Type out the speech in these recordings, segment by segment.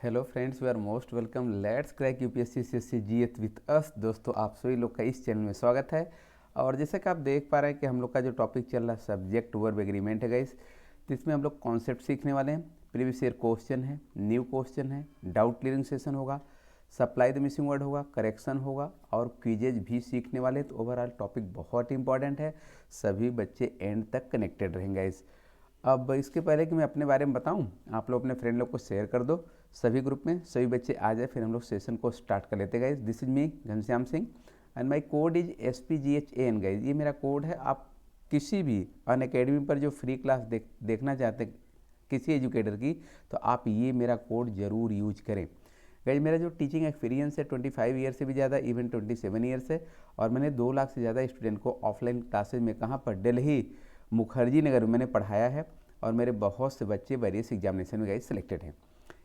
Hello friends, we are most welcome. Let's crack UPSC CSC GS with us. दोस्तों, आप सभी लोग का इस चैनल में स्वागत है। और जैसे कि आप देख पा रहे हैं कि हम लोग का जो टॉपिक चल रहा है सब्जेक्ट वर्ब एग्रीमेंट है गाइस। तो इसमें हम लोग कॉन्सेप्ट सीखने वाले हैं। प्रीवियस ईयर क्वेश्चन है, न्यू क्वेश्चन है, डाउट क्लियरिंग सेशन होगा, सप्लाई द मिसिंग वर्ड होगा, करेक्शन होगा और क्विजेज भी सीखने वाले हैं। तो ओवरऑल टॉपिक बहुत इंपॉर्टेंट है, सभी बच्चे एंड तक कनेक्टेड रहेंगे गाइस। अब इसके पहले कि मैं अपने बारे में बताऊं, आप लोग अपने फ्रेंड लोग को शेयर कर दो सभी ग्रुप में, सभी बच्चे आ जाए, फिर हम लोग सेशन को स्टार्ट कर लेते guys. This is me Ghanshyam Singh and my code is SPGHAN guys. ये मेरा कोड है। आप किसी भी अनअकैडमी पर जो फ्री क्लास देखना चाहते हैं किसी एजुकेटर की, तो आप ये मेरा कोड ज़रूर यूज करें गाइज। मेरा जो टीचिंग एक्सपीरियंस है 25 ईयर से भी ज़्यादा, इवन 27 ईयर्स है। और मैंने 2 लाख से ज़्यादा स्टूडेंट को ऑफलाइन क्लासेज में कहाँ पर, दिल्ली मुखर्जी नगर में मैंने पढ़ाया है। और मेरे बहुत से बच्चे वेरियस एग्जामिनेशन में गाइज सिलेक्टेड हैं।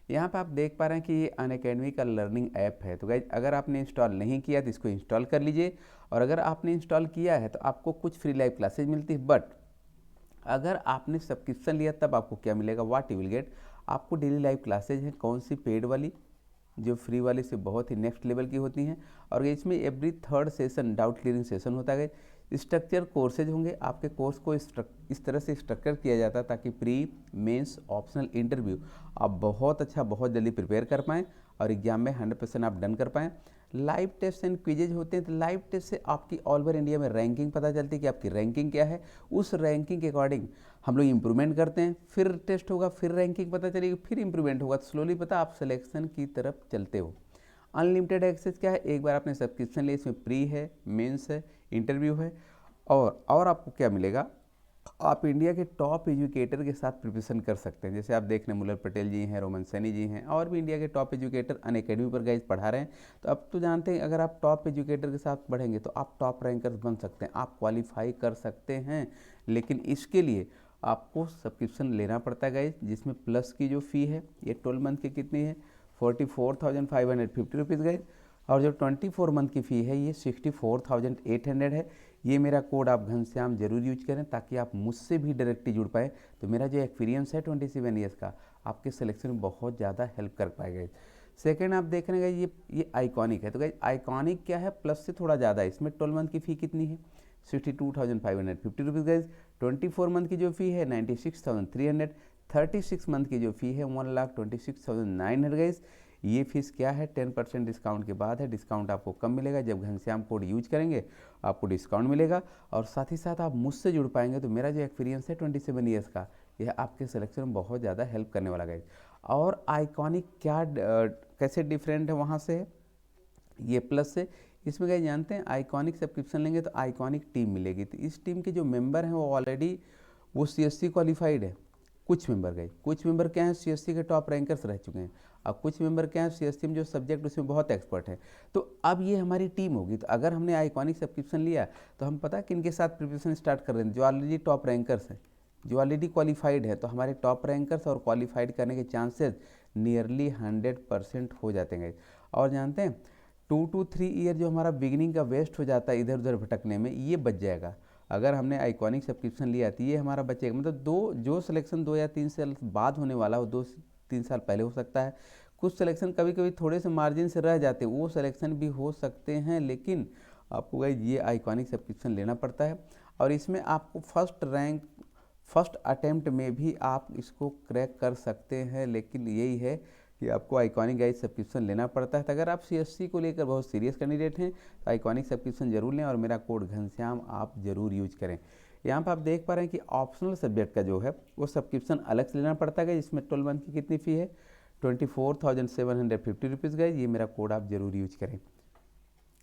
यहाँ पे आप देख पा रहे हैं कि ये अनअकैडमी का लर्निंग ऐप है। तो गाइज अगर आपने इंस्टॉल नहीं किया तो इसको इंस्टॉल कर लीजिए। और अगर आपने इंस्टॉल किया है तो आपको कुछ फ्री लाइव क्लासेज मिलती है। बट अगर आपने सब्सक्रिप्शन लिया तब आपको क्या मिलेगा, व्हाट यू विल गेट। आपको डेली लाइव क्लासेज हैं, कौन सी पेड वाली, जो फ्री वाली से बहुत ही नेक्स्ट लेवल की होती हैं। और इसमें every third session doubt clearing session होता है। स्ट्रक्चर कोर्सेज होंगे। आपके कोर्स को इस तरह से स्ट्रक्चर किया जाता है ताकि प्री मेंस ऑप्शनल इंटरव्यू आप बहुत अच्छा, बहुत जल्दी प्रिपेयर कर पाएँ और एग्जाम में 100% आप डन कर पाएँ। लाइव टेस्ट एंड क्विजेज होते हैं। तो लाइव टेस्ट से आपकी ऑल ओवर इंडिया में रैंकिंग पता चलती है कि आपकी रैंकिंग क्या है। उस रैंकिंग के अकॉर्डिंग हम लोग इंप्रूवमेंट करते हैं। फिर टेस्ट होगा, फिर रैंकिंग पता चलेगी, फिर इंप्रूवमेंट होगा। तो स्लोली पता आप सिलेक्शन की तरफ चलते हो। अनलिमिटेड एक्सेस क्या है, एक बार आपने सब्सक्रिप्शन लिया, इसमें प्री है, मेंस है, इंटरव्यू है। और आपको क्या मिलेगा, आप इंडिया के टॉप एजुकेटर के साथ प्रिपरेशन कर सकते हैं। जैसे आप देख रहे हैं मुल्लर पटेल जी हैं, रोमन सैनी जी हैं, और भी इंडिया के टॉप एजुकेटर अनअकैडमी पर गाइज पढ़ा रहे हैं। तो अब तो जानते हैं अगर आप टॉप एजुकेटर के साथ पढ़ेंगे तो आप टॉप रैंकर्स बन सकते हैं, आप क्वालिफाई कर सकते हैं। लेकिन इसके लिए आपको सब्सक्रिप्शन लेना पड़ता है गाइज, जिसमें प्लस की जो फ़ी है ये 12 मंथ की कितनी है, 44,550 रुपीज़ गाइज। और जो 24 मंथ की फ़ी है ये 64,800 है। ये मेरा कोड आप घनश्याम जरूर यूज करें ताकि आप मुझसे भी डायरेक्टली जुड़ पाए। तो मेरा जो एक्सपीरियंस है 27 ईयर्स का, आपके सिलेक्शन में बहुत ज़्यादा हेल्प कर पाएगा। सेकेंड आप देख रहे हैं ये आइकॉनिक है। तो गाइज आइकॉनिक क्या है, प्लस से थोड़ा ज़्यादा है। इसमें 12 मंथ की फ़ी कितनी है, 62,550 रुपीज़ गाइज। 24 मंथ की जो फ़ी है 96,300। 36 मंथ की जो फ़ी है 1,26,900 गाइज। ये फीस क्या है, 10% डिस्काउंट के बाद है। डिस्काउंट आपको कम मिलेगा, जब घनश्याम कोड यूज करेंगे आपको डिस्काउंट मिलेगा। और साथ ही साथ आप मुझसे जुड़ पाएंगे। तो मेरा जो एक्सपीरियंस है 27 ईयर्स का, यह आपके सिलेक्शन में बहुत ज़्यादा हेल्प करने वाला गाइज। और आइकॉनिक क्या कैसे डिफरेंट है वहाँ से, ये प्लस से। इसमें क्या जानते हैं, आइकॉनिक सब्सक्रिप्शन लेंगे तो आइकॉनिक टीम मिलेगी। तो इस टीम के जो मेंबर हैं वो ऑलरेडी वो CSC क्वालिफाइड है। कुछ मेंबर गए, कुछ मेंबर क्या हैं, CSC के टॉप रैंकर्स रह चुके हैं। और कुछ मेंबर क्या है, CSC में जो सब्जेक्ट उसमें बहुत एक्सपर्ट है। तो अब ये हमारी टीम होगी। तो अगर हमने आइकॉनिक सब्सक्रिप्शन लिया तो हम पता किन के साथ प्रिपरेशन स्टार्ट कर रहे हैं, जो ऑलरेडी टॉप रैंकर्स हैं, जो ऑलरेडी क्वालिफाइड है। तो हमारे टॉप रैंकर्स और क्वालिफाइड करने के चांसेस नियरली 100% हो जाते हैं। और जानते हैं 2 to 3 ईयर जो हमारा बिगिनिंग का वेस्ट हो जाता है इधर उधर भटकने में, ये बच जाएगा। अगर हमने आइकॉनिक सब्सक्रिप्शन लिया तो ये हमारा बचेगा। मतलब दो जो सिलेक्शन 2 या 3 साल बाद होने वाला हो, 2-3 साल पहले हो सकता है। कुछ सिलेक्शन कभी कभी थोड़े से मार्जिन से रह जाते हैं, वो सिलेक्शन भी हो सकते हैं। लेकिन आपको गाइस ये आइकॉनिक सब्सक्रिप्शन लेना पड़ता है। और इसमें आपको फर्स्ट अटेम्प्ट में भी आप इसको क्रैक कर सकते हैं। लेकिन यही है कि आपको आइकॉनिक गाइड सब्सक्रिप्शन लेना पड़ता है। तो अगर आप CSC को लेकर बहुत सीरियस कैंडिडेट हैं तो आइकॉनिक सब्सक्रिप्शन जरूर लें और मेरा कोड घनश्याम आप जरूर यूज करें। यहाँ पर आप देख पा रहे हैं कि ऑप्शनल सब्जेक्ट का जो है वो सब्सक्रिप्शन अलग से लेना पड़ता है, जिसमें 12 मंथ की कितनी फ़ी है, 24,750 रुपीज़ गाइज। ये मेरा कोड आप जरूर यूज करें।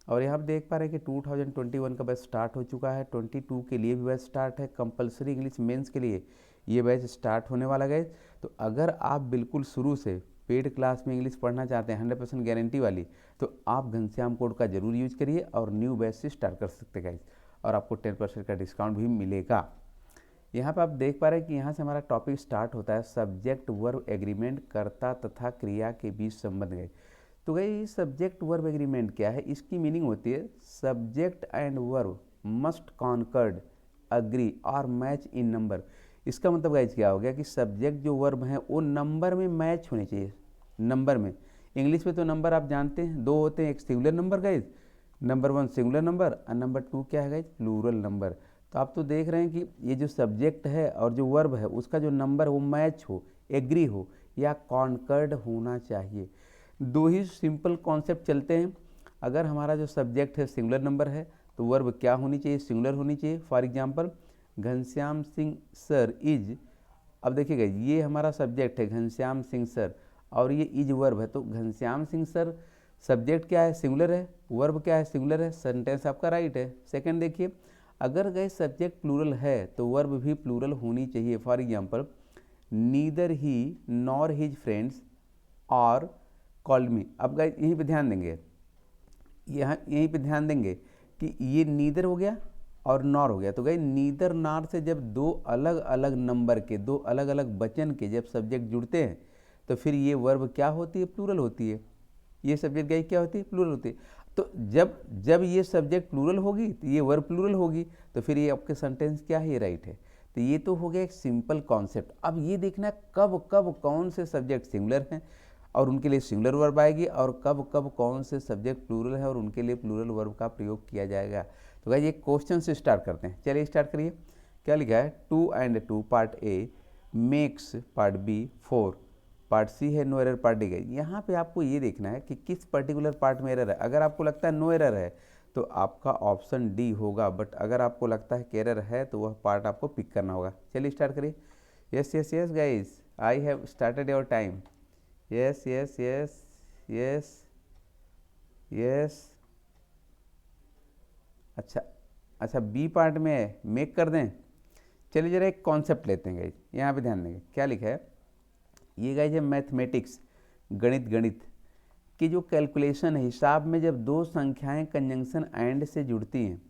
और यहाँ आप देख पा रहे हैं कि 2021 का बैच स्टार्ट हो चुका है। 22 के लिए भी बैच स्टार्ट है। कंपलसरी इंग्लिश मेंस के लिए ये बैच स्टार्ट होने वाला है। तो अगर आप बिल्कुल शुरू से पेड क्लास में इंग्लिश पढ़ना चाहते हैं 100% गारंटी वाली, तो आप घनश्याम कोड का जरूर यूज करिए और न्यू बैच से स्टार्ट कर सकते हैं गाइज। और आपको 10% का डिस्काउंट भी मिलेगा। यहाँ पर आप देख पा रहे हैं कि यहाँ से हमारा टॉपिक स्टार्ट होता है सब्जेक्ट वर्ब एग्रीमेंट, कर्ता तथा क्रिया के बीच संबंध गए। तो गई सब्जेक्ट वर्ब एग्रीमेंट क्या है, इसकी मीनिंग होती है subject and verb must concord, agree और मैच इन नंबर। इसका मतलब गाइज क्या हो गया कि सब्जेक्ट जो वर्ब है वो नंबर में मैच होने चाहिए। नंबर में। इंग्लिश में तो नंबर आप जानते हैं दो होते हैं, एक singular number guys, number 1 singular number और नंबर 2 क्या है गाइज, प्लूरल नंबर। तो आप तो देख रहे हैं कि ये जो सब्जेक्ट है और जो वर्ब है उसका जो नंबर वो मैच हो, एग्री हो या कॉन्कर्ड होना चाहिए। दो ही सिंपल कॉन्सेप्ट चलते हैं। अगर हमारा जो सब्जेक्ट है सिंगुलर नंबर है तो वर्ब क्या होनी चाहिए, सिंगुलर होनी चाहिए। For example Ghanshyam Singh sir is, अब देखिएगा ये हमारा सब्जेक्ट है घनश्याम सिंह सर और ये इज वर्ब है, तो घनश्याम सिंह सर सब्जेक्ट क्या है, सिंगुलर है, वर्ब क्या है, सिंगुलर है, सेंटेंस आपका राइट है। सेकंड देखिए, अगर गए सब्जेक्ट प्लूरल है तो वर्ब भी प्लूरल होनी चाहिए। For example neither he nor his friends और कॉल्ड मी। अब गाइस यहीं पे ध्यान देंगे, यहाँ यहीं पे ध्यान देंगे कि ये नीदर हो गया और नॉर हो गया। तो गाइस नीदर नॉर से जब दो अलग अलग नंबर के, दो अलग अलग वचन के जब सब्जेक्ट जुड़ते हैं तो फिर ये वर्ब क्या होती है, प्लूरल होती है। ये सब्जेक्ट गाइस क्या होती है, प्लूरल होती है। तो जब जब ये सब्जेक्ट प्लूरल होगी तो ये वर्ब प्लूरल होगी, तो फिर ये आपके सेंटेंस क्या है, ये राइट है। तो ये तो हो गया एक सिंपल कॉन्सेप्ट। अब ये देखना कब कब कौन से सब्जेक्ट सिंगुलर हैं और उनके लिए सिंगुलर वर्ब आएगी और कब कब कौन से सब्जेक्ट प्लूरल है और उनके लिए प्लूरल वर्ब का प्रयोग किया जाएगा। तो गाइस ये क्वेश्चन से स्टार्ट करते हैं, चलिए स्टार्ट करिए। क्या लिखा है, 2 and 2 part A makes part B 4, part C है नो एरर पार्ट डी। गई यहाँ पे आपको ये देखना है कि किस पर्टिकुलर पार्ट में एरर है। अगर आपको लगता है नो एरर है तो आपका ऑप्शन डी होगा, बट अगर आपको लगता है कि एरर है तो वह पार्ट आपको पिक करना होगा। चलिए स्टार्ट करिए। Yes yes yes guys, I have started your time. Yes yes yes yes yes. अच्छा अच्छा, बी पार्ट में है, मेक कर दें। चलिए जरा एक कॉन्सेप्ट लेते हैं गाइस, यहाँ पे ध्यान देंगे क्या लिखा है। ये गाइस है मैथमेटिक्स, गणित की जो कैलकुलेशन है, हिसाब में जब दो संख्याएं कंजंक्शन एंड से जुड़ती हैं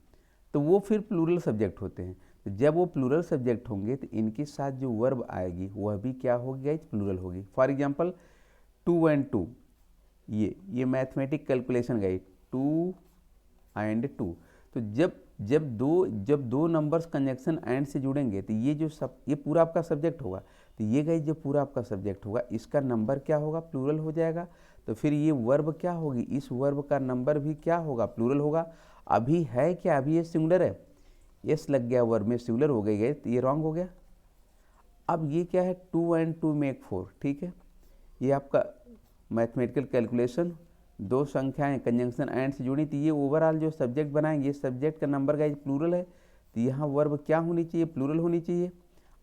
तो वो फिर प्लूरल सब्जेक्ट होते हैं। तो जब वो प्लूरल सब्जेक्ट होंगे तो इनके साथ जो वर्ब आएगी वह भी क्या होगी गाइस, प्लूरल होगी। फॉर एग्जांपल 2 and 2, ये मैथमेटिक कैलकुलेशन गाइस, 2 and 2। तो जब दो नंबर्स कंजक्शन एंड से जुड़ेंगे तो ये पूरा आपका सब्जेक्ट होगा। तो ये गाइस जो पूरा आपका सब्जेक्ट होगा इसका नंबर क्या होगा, प्लूरल हो जाएगा। तो फिर ये वर्ब क्या होगी, इस वर्ब का नंबर भी क्या होगा, प्लूरल होगा। अभी है क्या, अभी ये सिंगुलर है, यस लग गया वर्ब में, सिंगुलर हो गई, तो ये रॉन्ग हो गया। अब ये क्या है, 2 and 2 make 4, ठीक है। ये आपका मैथमेटिकल कैलकुलेशन, दो संख्याएं कंजंक्शन एंड से जुड़ी, तो ये ओवरऑल जो सब्जेक्ट बनाएंगे, ये सब्जेक्ट का नंबर गाइस प्लूरल है, तो यहाँ वर्ब क्या होनी चाहिए, प्लूरल होनी चाहिए।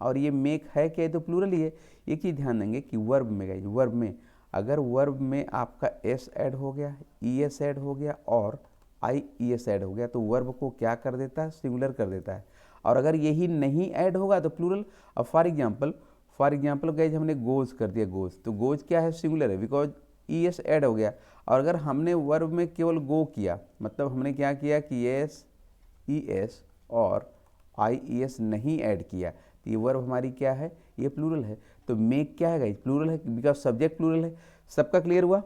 और ये मेक है क्या, तो प्लूरल ही है। एक चीज़ ध्यान देंगे कि वर्ब में गाइस, वर्ब में अगर वर्ब में आपका एस ऐड हो गया, ई एस ऐड हो गया और आई ई एस ऐड हो गया तो वर्ब को क्या कर देता है, सिंगुलर कर देता है। और अगर यही नहीं ऐड होगा तो प्लूरल। अब फॉर एग्जाम्पल गाइस हमने गोज कर दिया, गोज, तो गोज क्या है, सिंगुलर है, बिकॉज ई एस ऐड हो गया। और अगर हमने वर्ब में केवल गो किया, मतलब हमने क्या किया कि एस ई एस और आई ई एस नहीं ऐड किया, तो ये वर्ब हमारी क्या है, ये प्लूरल है। तो मेक क्या है गाइस, प्लूरल है, बिकॉज सब्जेक्ट प्लूरल है। सबका क्लियर हुआ।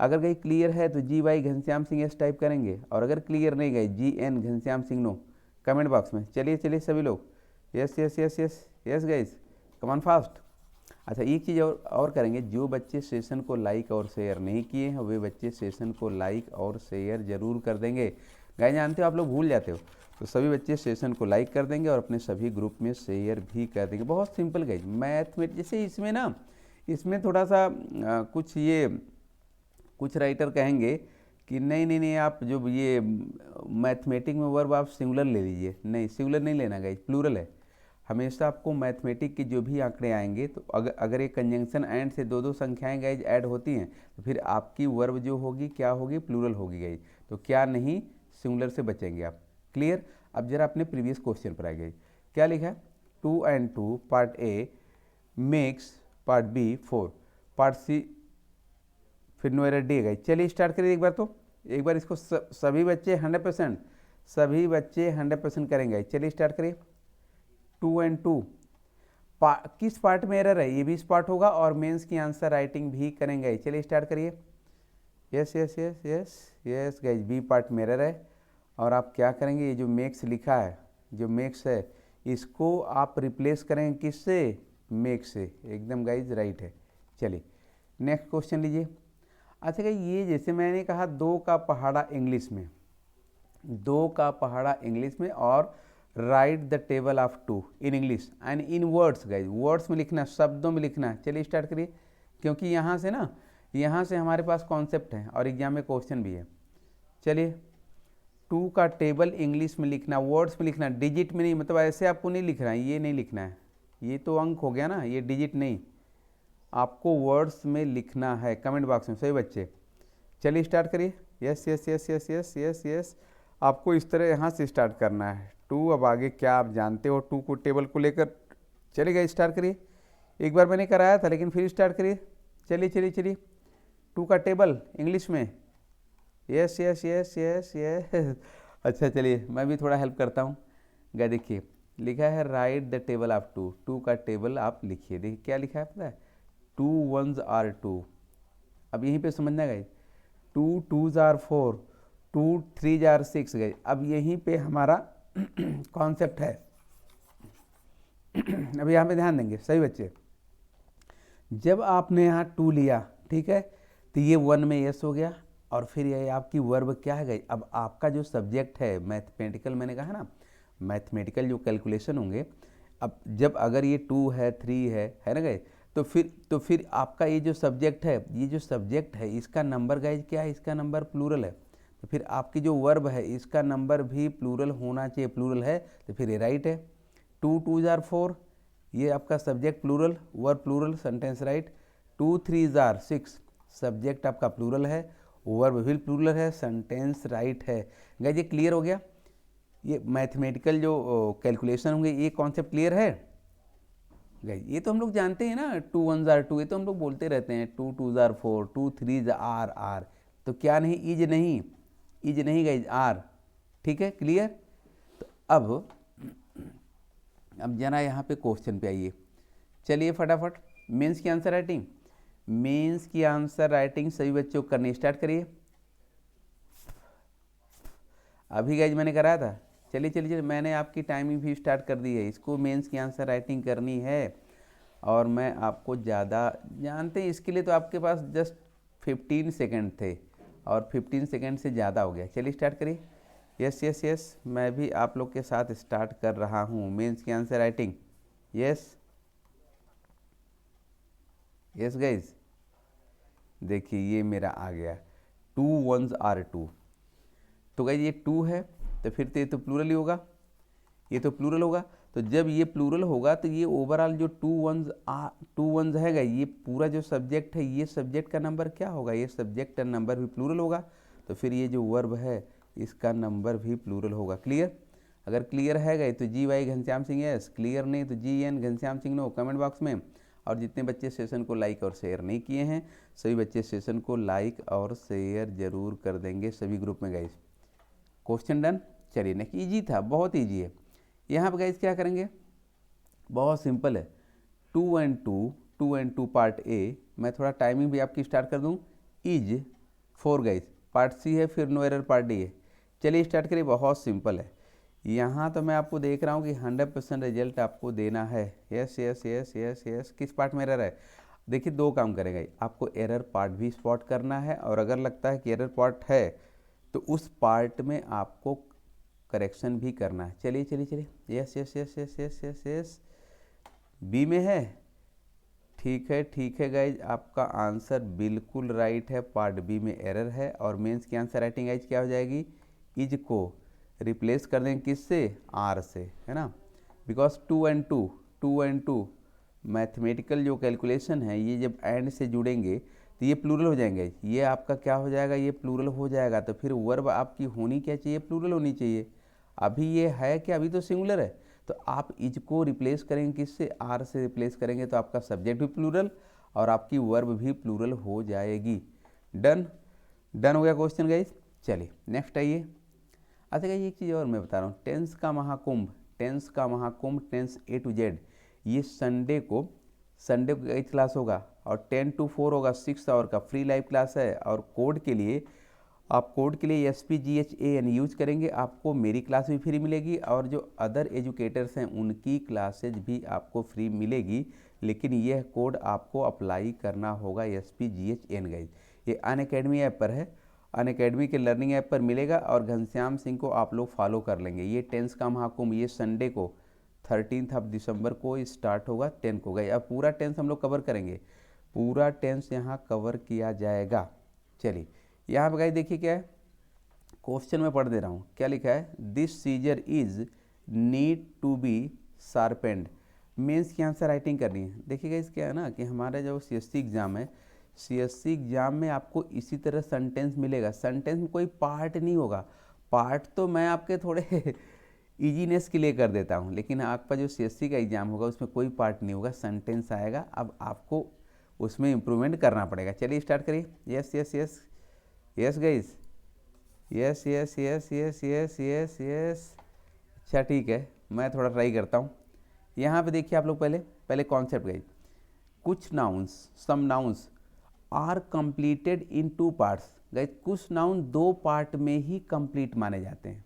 अगर गाइस क्लियर है तो G Y Ghanshyam Singh yes type करेंगे, और अगर क्लियर नहीं गए G N Ghanshyam Singh no comment box में। चलिए सभी लोग, yes yes yes yes yes guys, come on fast. अच्छा एक चीज़ और करेंगे, जो बच्चे सेशन को लाइक और शेयर नहीं किए हैं वे बच्चे सेशन को लाइक और शेयर जरूर कर देंगे। गाइस जानते हो आप लोग भूल जाते हो, तो सभी बच्चे सेशन को लाइक कर देंगे और अपने सभी ग्रुप में शेयर भी कर देंगे। बहुत सिंपल गाइस, मैथ में जैसे इसमें ना, इसमें थोड़ा सा कुछ राइटर कहेंगे कि नहीं आप जो ये मैथमेटिक में वर्ब आप सिंगुलर ले लीजिए। नहीं, सिंगुलर नहीं लेना गाइस, प्लूरल है। हमेशा आपको मैथमेटिक के जो भी आंकड़े आएंगे तो अगर ये कंजंक्शन एंड से दो संख्याएं गाइज ऐड होती हैं तो फिर आपकी वर्ब जो होगी क्या होगी, प्लूरल होगी गाइज। तो क्या नहीं, सिंगुलर से बचेंगे आप। क्लियर। अब जरा अपने प्रीवियस क्वेश्चन पर आ गए, क्या लिखा है, 2 and 2 part A makes part B 4, part C फिर नो एरर डी है गाइज। चलिए स्टार्ट करिए एक बार इसको सभी बच्चे 100% करेंगे। चलिए स्टार्ट करिए। 2 and 2 किस पार्ट में एरर है, ये भी इस पार्ट होगा और मेंस की आंसर राइटिंग भी करेंगे। चलिए स्टार्ट करिए। Yes yes yes yes yes guys, B part में एरर है और आप क्या करेंगे, ये जो मेक्स लिखा है, जो मेक्स है इसको आप रिप्लेस करेंगे किससे, मेक से। एकदम गाइज राइट है। चलिए नेक्स्ट क्वेश्चन लीजिए। अच्छा गाइस, ये जैसे मैंने कहा 2 का पहाड़ा इंग्लिश में, 2 का पहाड़ा इंग्लिश में, और right the table of 2 in English and in words. Guys words में लिखना, शब्दों में लिखना। चलिए स्टार्ट करिए, क्योंकि यहाँ से ना, यहाँ से हमारे पास कॉन्सेप्ट है और एग्जाम में क्वेश्चन भी है। चलिए, 2 का टेबल इंग्लिश में लिखना, वर्ड्स में लिखना, डिजिट में नहीं, मतलब ऐसे आपको नहीं लिखना है, ये नहीं लिखना है, ये तो अंक हो गया ना, ये डिजिट नहीं, आपको वर्ड्स में लिखना है कमेंट बॉक्स में। सही बच्चे, चलिए स्टार्ट करिए। Yes yes yes yes yes yes yes, आपको इस तरह यहाँ से स्टार्ट करना है। 2, अब आगे क्या आप जानते हो 2 को टेबल को लेकर। चलिए स्टार्ट करिए, एक बार मैंने कराया था लेकिन फिर स्टार्ट करिए। चलिए चलिए चलिए, 2 का टेबल इंग्लिश में। Yes yes yes yes yes. अच्छा चलिए, मैं भी थोड़ा हेल्प करता हूँ। गा देखिए, लिखा है राइट द टेबल ऑफ 2, 2 का टेबल आप लिखिए। देखिए क्या लिखा है पता है, 2 1s are 2। अब यहीं पे समझना गए, 2 2s are 4, 2 3s are 6 गए। अब यहीं पे हमारा कॉन्सेप्ट है। अब यहाँ पे ध्यान देंगे सही बच्चे, जब आपने यहाँ 2 लिया, ठीक है, तो ये 1 में यस हो गया, और फिर ये आपकी वर्ब क्या है गई। अब आपका जो सब्जेक्ट है मैथमेटिकल, मैंने कहा ना मैथमेटिकल जो कैलकुलेशन होंगे, अब जब अगर ये 2 है 3 है ना गए, तो फिर आपका ये जो सब्जेक्ट है, ये जो सब्जेक्ट है इसका नंबर गाइज क्या है, इसका नंबर प्लूरल है। तो फिर आपकी जो वर्ब है इसका नंबर भी प्लूरल होना चाहिए, प्लूरल है तो फिर ये राइट है। 2 2s are 4, ये आपका subject plural, verb plural, sentence right. 2 3s are 6, subject आपका प्लूरल है, वर्ब भी प्लूरल है, सेंटेंस राइट है। गाइज ये क्लियर हो गया, ये मैथमेटिकल जो कैलकुलेशन होंगे ये कॉन्सेप्ट क्लियर है। गाइज ये तो हम लोग जानते हैं ना, 2 1s are 2, ये तो हम लोग बोलते रहते हैं, 2 2s are 4, 2 3s are। तो क्या नहीं, इज नहीं, इज नहीं गाइज, आर। ठीक है क्लियर। तो अब जरा यहाँ पे क्वेश्चन पे आइए। चलिए फटाफट मेंस की आंसर राइटिंग, मेंस की आंसर राइटिंग सभी बच्चों को करनी स्टार्ट करिए। अभी गाइज मैंने कराया था। चलिए चलिए चलिए, मैंने आपकी टाइमिंग भी स्टार्ट कर दी है, इसको मेंस की आंसर राइटिंग करनी है। और मैं आपको ज़्यादा जानते हैं इसके लिए, तो आपके पास जस्ट 15 सेकेंड थे, और 15 सेकेंड से ज़्यादा हो गया। चलिए स्टार्ट करिए। यस यस यस, मैं भी आप लोग के साथ स्टार्ट कर रहा हूँ मेंस की answer writing. Yes yes guys, देखिए ये मेरा आ गया, 2 1s are 2। तो गाइज ये 2 है तो फिर तो ये तो प्लूरल ही होगा, ये तो प्लूरल होगा। तो जब ये प्लूरल होगा तो ये ओवरऑल जो 2 1s है, ये पूरा जो सब्जेक्ट है, ये सब्जेक्ट का नंबर क्या होगा, ये सब्जेक्ट का नंबर भी प्लूरल होगा। तो फिर ये जो वर्ब है इसका नंबर भी प्लूरल होगा। क्लियर? अगर क्लियर है गए तो G Y Ghanshyam Singh yes, clear नहीं तो G N Ghanshyam Singh no comment box में। और जितने बच्चे सेशन को लाइक और शेयर नहीं किए हैं, सभी बच्चे सेशन को लाइक और शेयर जरूर कर देंगे सभी ग्रुप में गाइस। Question done. चलिए नेक्स्ट, ईजी था, बहुत ईजी है। यहाँ पर गाइस क्या करेंगे, बहुत सिंपल है, 2 and 2 पार्ट ए। मैं थोड़ा टाइमिंग भी आपकी स्टार्ट कर दूँ। इज 4 गाइस, पार्ट सी है, फिर नो एरर पार्ट डी है। चलिए स्टार्ट करिए, बहुत सिंपल है। यहाँ तो मैं आपको देख रहा हूँ कि 100% रिजल्ट आपको देना है। Yes yes yes yes yes, किस पार्ट में एरर है? देखिए 2 काम करेगा, आपको एरर पार्ट भी स्पॉट करना है, और अगर लगता है कि एरर पार्ट है तो उस पार्ट में आपको करेक्शन भी करना है। चलिए चलिए चलिए, yes yes yes yes yes yes yes, B में है। ठीक है गाइज, आपका आंसर बिल्कुल राइट है, पार्ट बी में एरर है। और मेंस की आंसर राइटिंग गाइज क्या हो जाएगी, इज को रिप्लेस कर देंगे किससे, आर से, है ना। बिकॉज 2 and 2 मैथमेटिकल जो कैलकुलेशन है, ये जब एंड से जुड़ेंगे तो ये प्लूरल हो जाएंगे। ये आपका क्या हो जाएगा, ये प्लूरल हो जाएगा। तो फिर वर्ब आपकी होनी क्या चाहिए, प्लूरल होनी चाहिए। अभी ये है कि अभी तो सिंगुलर है, तो आप इज को रिप्लेस करेंगे किससे, आर से रिप्लेस करेंगे, तो आपका सब्जेक्ट भी प्लूरल और आपकी वर्ब भी प्लूरल हो जाएगी। डन डन हो गया क्वेश्चन गाइस। चलिए नेक्स्ट आइए। अच्छा गाइस, एक चीज़ और मैं बता रहा हूँ, टेंस का महाकुंभ, टेंस A to Z, ये संडे को एक क्लास होगा, और 10 to 4 होगा, 6 आवर का फ्री लाइव क्लास है। और कोड के लिए आप SPGHAN यूज करेंगे, आपको मेरी क्लास भी फ्री मिलेगी, और जो अदर एजुकेटर्स हैं उनकी क्लासेज भी आपको फ्री मिलेगी। लेकिन यह कोड आपको अप्लाई करना होगा SPGHN गाइज। ये अनअकैडमी ऐप पर है, अनअकैडमी के लर्निंग ऐप पर मिलेगा और घनश्याम सिंह को आप लोग फॉलो कर लेंगे। ये टेंस का महाकुंभ ये संडे को 13 दिसंबर को स्टार्ट होगा 10 को गए। अब पूरा टेंस हम लोग कवर करेंगे, पूरा टेंस यहाँ कवर किया जाएगा। चलिए यहाँ पर गाइज देखिए क्या है, क्वेश्चन में पढ़ दे रहा हूँ, क्या लिखा है, this scissor is need to be sharpened. Mains की आंसर राइटिंग करनी है। देखिएगा इस क्या है ना कि हमारा जो CSC एग्ज़ाम है, CSC एग्ज़ाम में आपको इसी तरह सेंटेंस मिलेगा। सेंटेंस में कोई पार्ट नहीं होगा, पार्ट तो मैं आपके थोड़े ईजीनेस के लिए कर देता हूँ, लेकिन आपका जो CSC का एग्ज़ाम होगा उसमें कोई पार्ट नहीं होगा, सेंटेंस आएगा। अब आपको उसमें इम्प्रूवमेंट करना पड़ेगा। चलिए स्टार्ट करिए। Yes yes yes yes guys, yes yes yes yes yes yes yes. अच्छा ठीक है, मैं थोड़ा ट्राई करता हूँ। यहाँ पे देखिए आप लोग पहले कॉन्सेप्ट गए, कुछ nouns some nouns are completed in 2 parts. गए कुछ नाउन 2 पार्ट में ही कंप्लीट माने जाते हैं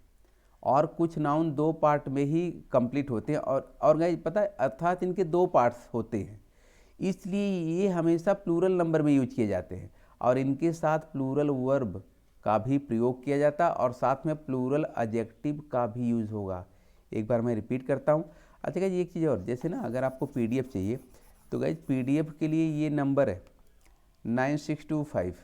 और कुछ नाउन 2 पार्ट में ही कंप्लीट होते हैं। और गए पता है अर्थात इनके 2 पार्ट्स होते हैं, इसलिए ये हमेशा प्लूरल नंबर में यूज किए जाते हैं और इनके साथ प्लूरल वर्ब का भी प्रयोग किया जाता है और साथ में प्लूरल एडजेक्टिव का भी यूज होगा। एक बार मैं रिपीट करता हूँ। अच्छा गाइज एक चीज़ और, जैसे ना अगर आपको PDF चाहिए तो गाइज PDF के लिए ये नंबर है 9625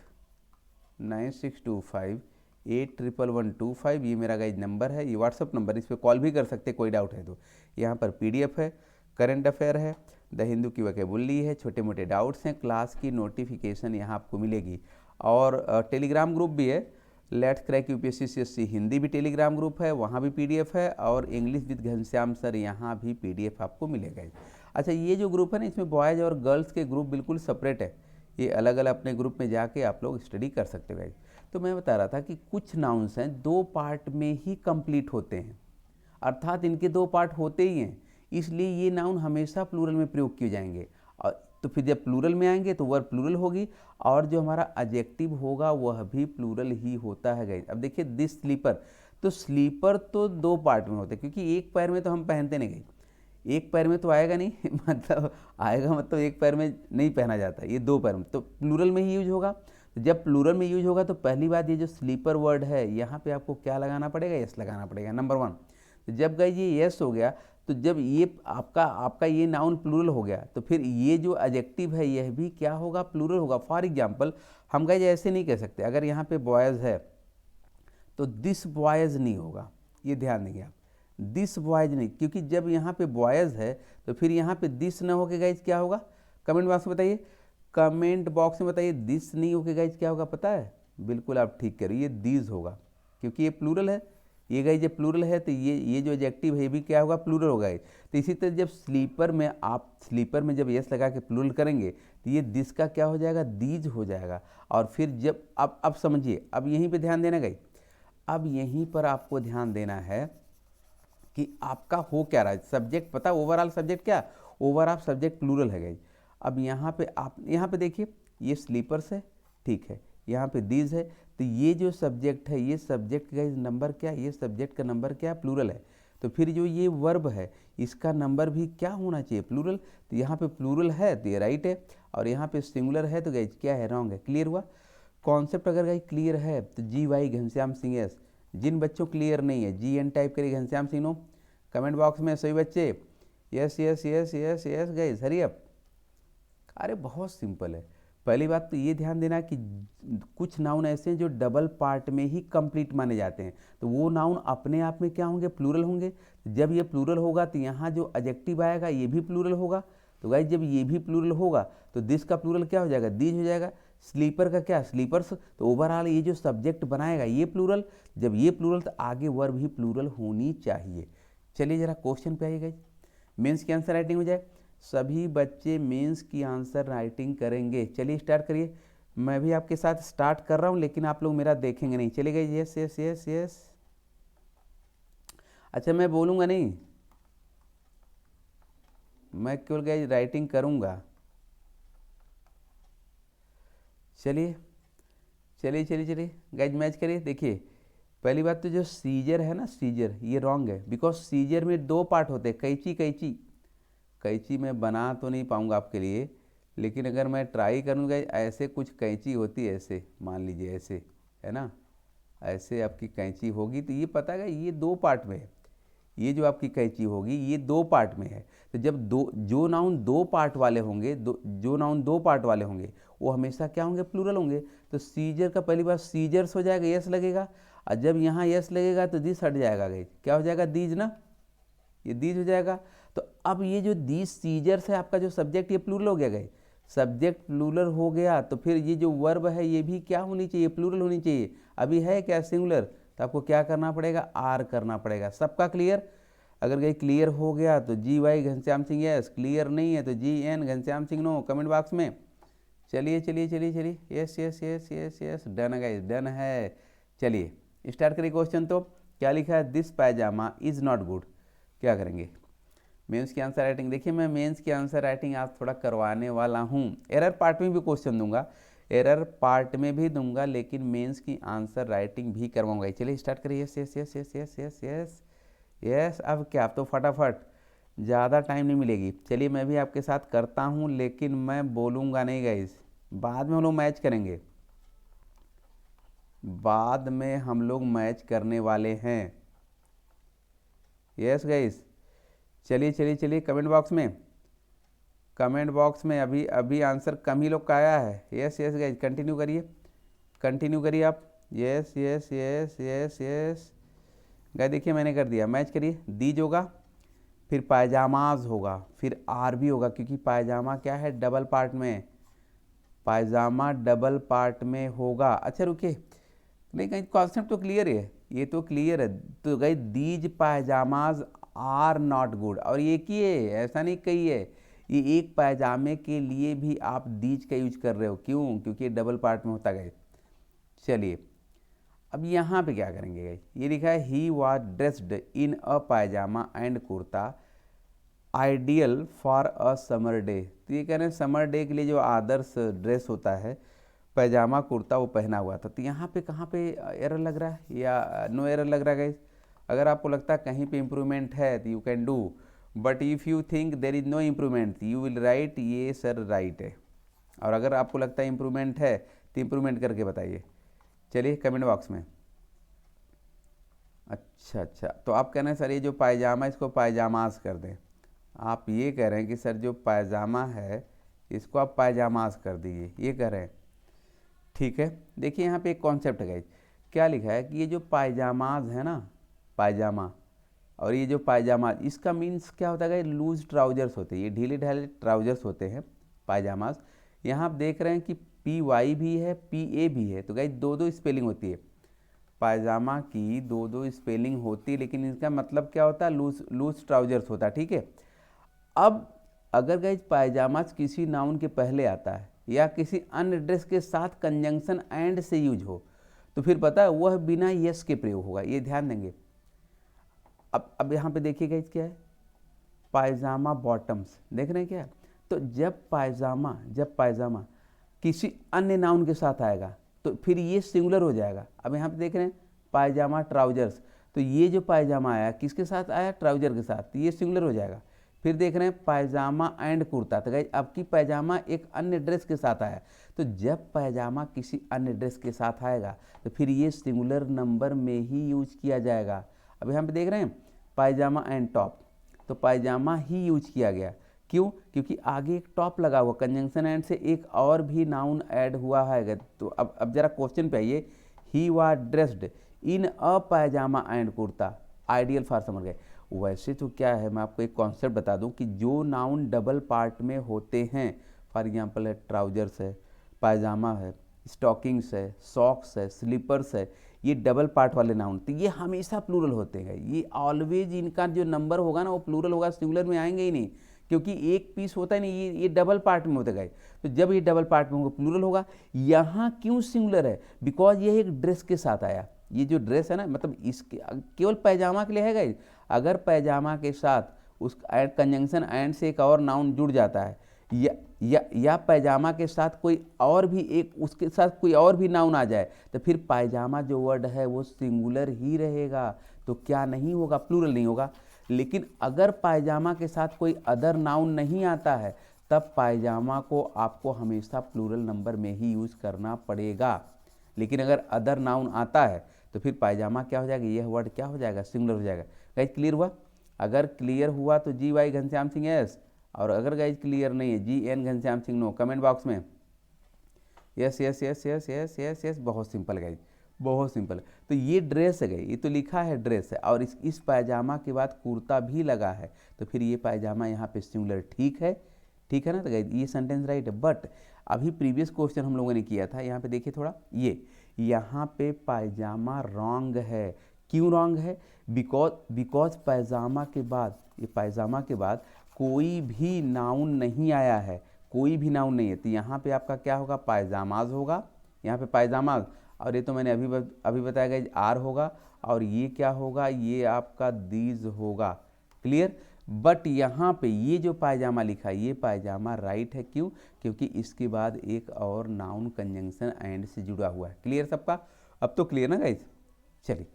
ये मेरा गाइज नंबर है, ये व्हाट्सअप नंबर, इस पर कॉल भी कर सकते कोई डाउट है तो। यहाँ पर PDF है, करंट अफेयर है, द हिंदू की वोकैबुलरी है, छोटे मोटे डाउट्स हैं, क्लास की नोटिफिकेशन यहाँ आपको मिलेगी और टेलीग्राम ग्रुप भी है, let's crack UPSC CSC Hindi भी टेलीग्राम ग्रुप है, वहाँ भी PDF है और इंग्लिश विद घनश्याम सर यहाँ भी PDF आपको मिलेगा। अच्छा ये जो ग्रुप है ना, इसमें बॉयज़ और गर्ल्स के ग्रुप बिल्कुल सेपरेट है, ये अलग अलग अपने ग्रुप में जाके आप लोग स्टडी कर सकते हो। तो मैं बता रहा था कि कुछ नाउन्स हैं 2 पार्ट में ही कंप्लीट होते हैं, अर्थात इनके 2 पार्ट होते ही हैं, इसलिए ये नाउन हमेशा प्लूरल में प्रयोग किए जाएंगे। और तो फिर जब प्लूरल में आएंगे तो वर्ब प्लूरल होगी और जो हमारा एडजेक्टिव होगा वह भी प्लूरल ही होता है गाइस। अब देखिए दिस स्लीपर, तो स्लीपर तो 2 पार्ट में होते हैं क्योंकि एक पैर में तो हम पहनते नहीं गए, एक पैर में तो आएगा नहीं मतलब आएगा मतलब एक पैर में नहीं पहना जाता, ये 2 पैर में, तो प्लूरल में ही यूज होगा। तो जब प्लूरल में यूज होगा तो पहली बात ये जो स्लीपर वर्ड है यहाँ पे आपको क्या लगाना पड़ेगा, यस लगाना पड़ेगा, नंबर 1। तो जब गाइस ये यस हो गया तो जब ये आपका ये नाउन प्लूरल हो गया तो फिर ये जो एडजेक्टिव है यह भी क्या होगा, प्लूरल होगा। फॉर एग्जांपल हम गाइस ऐसे नहीं कह सकते, अगर यहाँ पे बॉयज़ है तो दिस बॉयज़ नहीं होगा, ये ध्यान देंगे आप, दिस बॉयज़ नहीं, क्योंकि जब यहाँ पे बॉयज़ है तो फिर यहाँ पे दिस ना होके गाइस क्या होगा, कमेंट बॉक्स में बताइए, कमेंट बॉक्स में बताइए, दिस नहीं होके गाइस क्या होगा पता है, बिल्कुल आप ठीक करिए, ये दीज होगा क्योंकि ये प्लूरल है। ये गाइस जब प्लूरल है तो ये जो एडजेक्टिव है भी क्या होगा, प्लूरल होगा। तो इसी तरह जब स्लीपर में आप स्लीपर में जब यस लगा के प्लूरल करेंगे तो ये दिस का क्या हो जाएगा, दीज हो जाएगा। और फिर जब अब समझिए, अब यहीं पे ध्यान देना गाइस, अब यहीं पर आपको ध्यान देना है कि आपका हो क्या रहा है, सब्जेक्ट पता, ओवरऑल सब्जेक्ट क्या, ओवरऑल सब्जेक्ट प्लूरल है गाइस। अब यहाँ पे आप यहाँ पे देखिए ये स्लीपर्स है, ठीक है, यहाँ पे दीज है, तो ये जो सब्जेक्ट है ये सब्जेक्ट का नंबर क्या है, ये सब्जेक्ट का नंबर क्या है, प्लूरल है। तो फिर जो ये वर्ब है इसका नंबर भी क्या होना चाहिए, प्लूरल। तो यहाँ पे प्लूरल है तो ये राइट है और यहाँ पे सिंगुलर है तो गाइस क्या है, रॉन्ग है। क्लियर हुआ कॉन्सेप्ट? अगर गाइस क्लियर है तो GY घनश्याम सिंह एस, जिन बच्चों क्लियर नहीं है GN टाइप करिए, Ghanshyam Singh no, comment box में सभी बच्चे yes yes yes yes yes guys, hurry up. अरे बहुत सिंपल है। पहली बात तो ये ध्यान देना कि कुछ नाउन ऐसे हैं जो डबल पार्ट में ही कंप्लीट माने जाते हैं, तो वो नाउन अपने आप में क्या होंगे, प्लूरल होंगे। जब ये प्लूरल होगा तो यहाँ जो एडजेक्टिव आएगा ये भी प्लूरल होगा। तो गाइस जब ये भी प्लूरल होगा तो दिस का प्लूरल क्या हो जाएगा, दीज हो जाएगा। स्लीपर का क्या, स्लीपर्स। तो ओवरऑल ये जो सब्जेक्ट बनाएगा ये प्लूरल, जब ये प्लूरल तो आगे वर्ब भी प्लूरल होनी चाहिए। चलिए जरा क्वेश्चन पे आइए गाइस, मेंस की आंसर राइटिंग हो जाए, सभी बच्चे मेंस की आंसर राइटिंग करेंगे। चलिए स्टार्ट करिए, मैं भी आपके साथ स्टार्ट कर रहा हूं लेकिन आप लोग मेरा देखेंगे नहीं। चलिए guys, yes yes yes yes. अच्छा मैं बोलूँगा नहीं, मैं केवल गाइस राइटिंग करूँगा। चलिए चलिए चलिए चलिए गाइस मैच करिए। देखिए पहली बात तो जो सीजर है ना, सीजर ये रॉन्ग है, बिकॉज सीजर में 2 पार्ट होते हैं, कैंची कैंची, कैंची मैं बना तो नहीं पाऊँगा आपके लिए, लेकिन अगर मैं ट्राई करूँगा, ऐसे कुछ कैंची होती है, ऐसे मान लीजिए, ऐसे है ना, ऐसे आपकी कैंची होगी। तो ये पता है ये 2 पार्ट में है, ये जो आपकी कैंची होगी ये 2 पार्ट में है। तो जब जो नाउन 2 पार्ट वाले होंगे, जो नाउन 2 पार्ट वाले होंगे वो हमेशा क्या होंगे, प्लूरल होंगे। तो सीजर का पहली बार सीजर्स हो जाएगा, यस लगेगा, और जब यहाँ यस लगेगा तो दिस हट जाएगा गाइस, क्या हो जाएगा, दीज ना, ये दीज हो जाएगा। तो अब ये जो दीज सीजर्स है आपका जो सब्जेक्ट, ये प्लूरल हो गया गाइस, सब्जेक्ट प्लूरल हो गया। तो फिर ये जो वर्ब है ये भी क्या होनी चाहिए, प्लूरल होनी चाहिए। अभी है क्या, सिंगुलर, तो आपको क्या करना पड़ेगा, आर करना पड़ेगा। सबका क्लियर? अगर कहीं क्लियर हो गया तो G Y Ghanshyam Singh yes, clear नहीं है तो G N Ghanshyam Singh no, comment box में। चलिए चलिए चलिए चलिए, yes yes yes yes yes, done है गाइस, डन है। चलिए स्टार्ट करिए क्वेश्चन। तो क्या लिखा है, this pyjama is not good. क्या करेंगे, मेंस की आंसर राइटिंग। देखिए मैं मेंस की आंसर राइटिंग आज थोड़ा करवाने वाला हूँ, एरर पार्ट में भी क्वेश्चन दूंगा, एरर पार्ट में भी दूंगा, लेकिन मेंस की आंसर राइटिंग भी करवाऊंगा। चलिए स्टार्ट करिए, yes yes yes yes yes yes yes yes. अब क्या, अब तो फटाफट, ज़्यादा टाइम नहीं मिलेगी। चलिए मैं भी आपके साथ करता हूँ, लेकिन मैं बोलूँगा नहीं गाइस, बाद में हम लोग मैच करेंगे, बाद में हम लोग मैच करने वाले हैं। यस गाइस, चलिए चलिए चलिए, कमेंट बॉक्स में, कमेंट बॉक्स में अभी अभी आंसर कम ही लोग का आया है। यस यस गाइस, कंटिन्यू करिए, कंटिन्यू करिए आप। Yes yes yes yes yes guys, देखिए मैंने कर दिया, मैच करिए। दीज होगा, फिर पायजामाज होगा, फिर आर भी होगा, क्योंकि पायजामा क्या है, डबल पार्ट में, पायजामा डबल पार्ट में होगा। अच्छा रुकिए, नहीं कहीं कॉन्सेप्ट तो क्लियर है, ये तो क्लियर है। तो गई दीज पायजामाज आर नॉट गुड, और ये की है, ऐसा नहीं कही है, ये एक पायजामे के लिए भी आप दीज का यूज कर रहे हो, क्यों, क्योंकि ये डबल पार्ट में होता गए। चलिए अब यहाँ पे क्या करेंगे गई, ये लिखा है he was dressed in a pyjama and kurta ideal for a summer day. तो ये कह रहे हैं समर डे के लिए जो आदर्श ड्रेस होता है, पैजामा कुर्ता, वो पहना हुआ था। तो यहाँ पे कहाँ पे एरर लग रहा है या नो एरर लग रहा है गाइस? अगर आपको लगता है कहीं पे इम्प्रूवमेंट है तो you can do, but if you think there is no improvement you will write ये सर राइट है। और अगर आपको लगता है इम्प्रूवमेंट है तो इम्प्रूवमेंट करके बताइए, चलिए कमेंट बॉक्स में। अच्छा अच्छा, तो आप कह रहे हैं सर ये जो पायजामा इसको पायजामाज कर दें, आप ये कह रहे हैं कि सर जो पायजामा है इसको आप पायजामाज कर दीजिए, ये कह रहे हैं। ठीक है, देखिए यहाँ पे एक कॉन्सेप्ट है गाइस, क्या लिखा है कि ये जो पायजामाज है ना, पायजामा, और ये जो पायजामा, इसका मीन्स क्या होता है गाइस, लूज ट्राउजर्स होते हैं, ये ढीले ढाले ट्राउजर्स होते हैं पायजामाज। यहाँ आप देख रहे हैं कि पी वाई भी है, पी ए भी है, तो गाइस दो दो स्पेलिंग होती है, पायजामा की दो दो स्पेलिंग होती है, लेकिन इसका मतलब क्या होता है, लूज लूज ट्राउजर्स होता है। ठीक है, अब अगर गाइस पायजामाज किसी नाउन के पहले आता है या किसी अन्य ड्रेस के साथ कंजंक्शन एंड से यूज हो, तो फिर पता है वह बिना यस के प्रयोग होगा, ये ध्यान देंगे। अब यहाँ पे देखिए गाइस क्या है, पायजामा बॉटम्स, देख रहे हैं क्या? तो जब पायजामा किसी अन्य नाउन के साथ आएगा तो फिर ये सिंगुलर हो जाएगा। अब यहाँ पे देख रहे हैं पायजामा ट्राउजर्स, तो ये जो पायजामा आया किसके साथ आया, ट्राउजर के साथ, तो ये सिंगुलर हो जाएगा। फिर देख रहे हैं पायजामा एंड कुर्ता, तो गाइस आपकी पायजामा एक अन्य ड्रेस के साथ आया, तो जब पायजामा किसी अन्य ड्रेस के साथ आएगा तो फिर ये सिंगुलर नंबर में ही यूज किया जाएगा। अब यहाँ पे देख रहे हैं पायजामा एंड टॉप, तो पायजामा ही यूज किया गया, क्यों, क्योंकि आगे एक टॉप लगा हुआ, कंजंक्शन एंड से एक और भी नाउन ऐड हुआ है। तो अब जरा क्वेश्चन पे आइए, he was dressed in a pyjama and kurta ideal for summer गए। वैसे तो क्या है, मैं आपको एक कॉन्सेप्ट बता दूं कि जो नाउन डबल पार्ट में होते हैं, फॉर एग्जांपल है ट्राउजर्स है, पायजामा है, स्टॉकिंग्स है, सॉक्स है, स्लीपर्स है, ये डबल पार्ट वाले नाउन, तो ये हमेशा प्लूरल होते हैं। ये ऑलवेज इनका जो नंबर होगा ना वो प्लूरल होगा, सिंगुलर में आएंगे ही नहीं, क्योंकि एक पीस होता है नहीं, ये डबल पार्ट में होते गए। तो जब ये डबल पार्ट में होगा प्लूरल होगा। यहाँ क्यों सिंगुलर है, बिकॉज ये एक ड्रेस के साथ आया, ये जो ड्रेस है ना, मतलब इसके केवल पैजामा के लिए है गाइस। अगर पैजामा के साथ उस कंजंक्शन एंड से एक और नाउन जुड़ जाता है, या पैजामा के साथ कोई और भी एक, उसके साथ कोई और भी नाउन आ जाए, तो फिर पायजामा जो वर्ड है वो सिंगुलर ही रहेगा, तो क्या नहीं होगा, प्लूरल नहीं होगा। लेकिन अगर पायजामा के साथ कोई अदर नाउन नहीं आता है तब पायजामा को आपको हमेशा प्लूरल नंबर में ही यूज़ करना पड़ेगा। लेकिन अगर अदर नाउन आता है तो फिर पायजामा क्या हो जाएगा, यह वर्ड क्या हो जाएगा, सिंगुलर हो जाएगा। गाइज क्लियर हुआ? अगर क्लियर हुआ तो G Y Ghanshyam Singh yes, और अगर गाइज क्लियर नहीं है G N Ghanshyam Singh no. Comment box में yes yes yes yes yes yes yes. बहुत सिंपल गाइज, बहुत सिंपल। तो ये ड्रेस है, ये तो लिखा है ड्रेस है, और इस पायजामा के बाद कुर्ता भी लगा है, तो फिर ये पायजामा यहाँ पे सिंगुलर ठीक है, ठीक है ना। तो गाइज ये सेंटेंस राइट है। बट अभी प्रीवियस क्वेश्चन हम लोगों ने किया था, यहाँ पे देखिए थोड़ा, ये यहाँ पे पायजामा रॉन्ग है। क्यों रॉन्ग है? बिकॉज पायजामा के बाद, ये पायजामा के बाद कोई भी नाउन नहीं आया है, कोई भी नाउन नहीं है। तो यहाँ पे आपका क्या होगा, पायजामाज होगा, यहाँ पे पायजामाज, और ये तो मैंने अभी बताया गया आर होगा, और ये क्या होगा, ये आपका दीज होगा। क्लियर? बट यहाँ पे ये जो पायजामा लिखा है ये पायजामा राइट है। क्यों? क्योंकि इसके बाद एक और नाउन कंजंक्शन एंड से जुड़ा हुआ है। क्लियर सबका? अब तो क्लियर ना गाइज? चलिए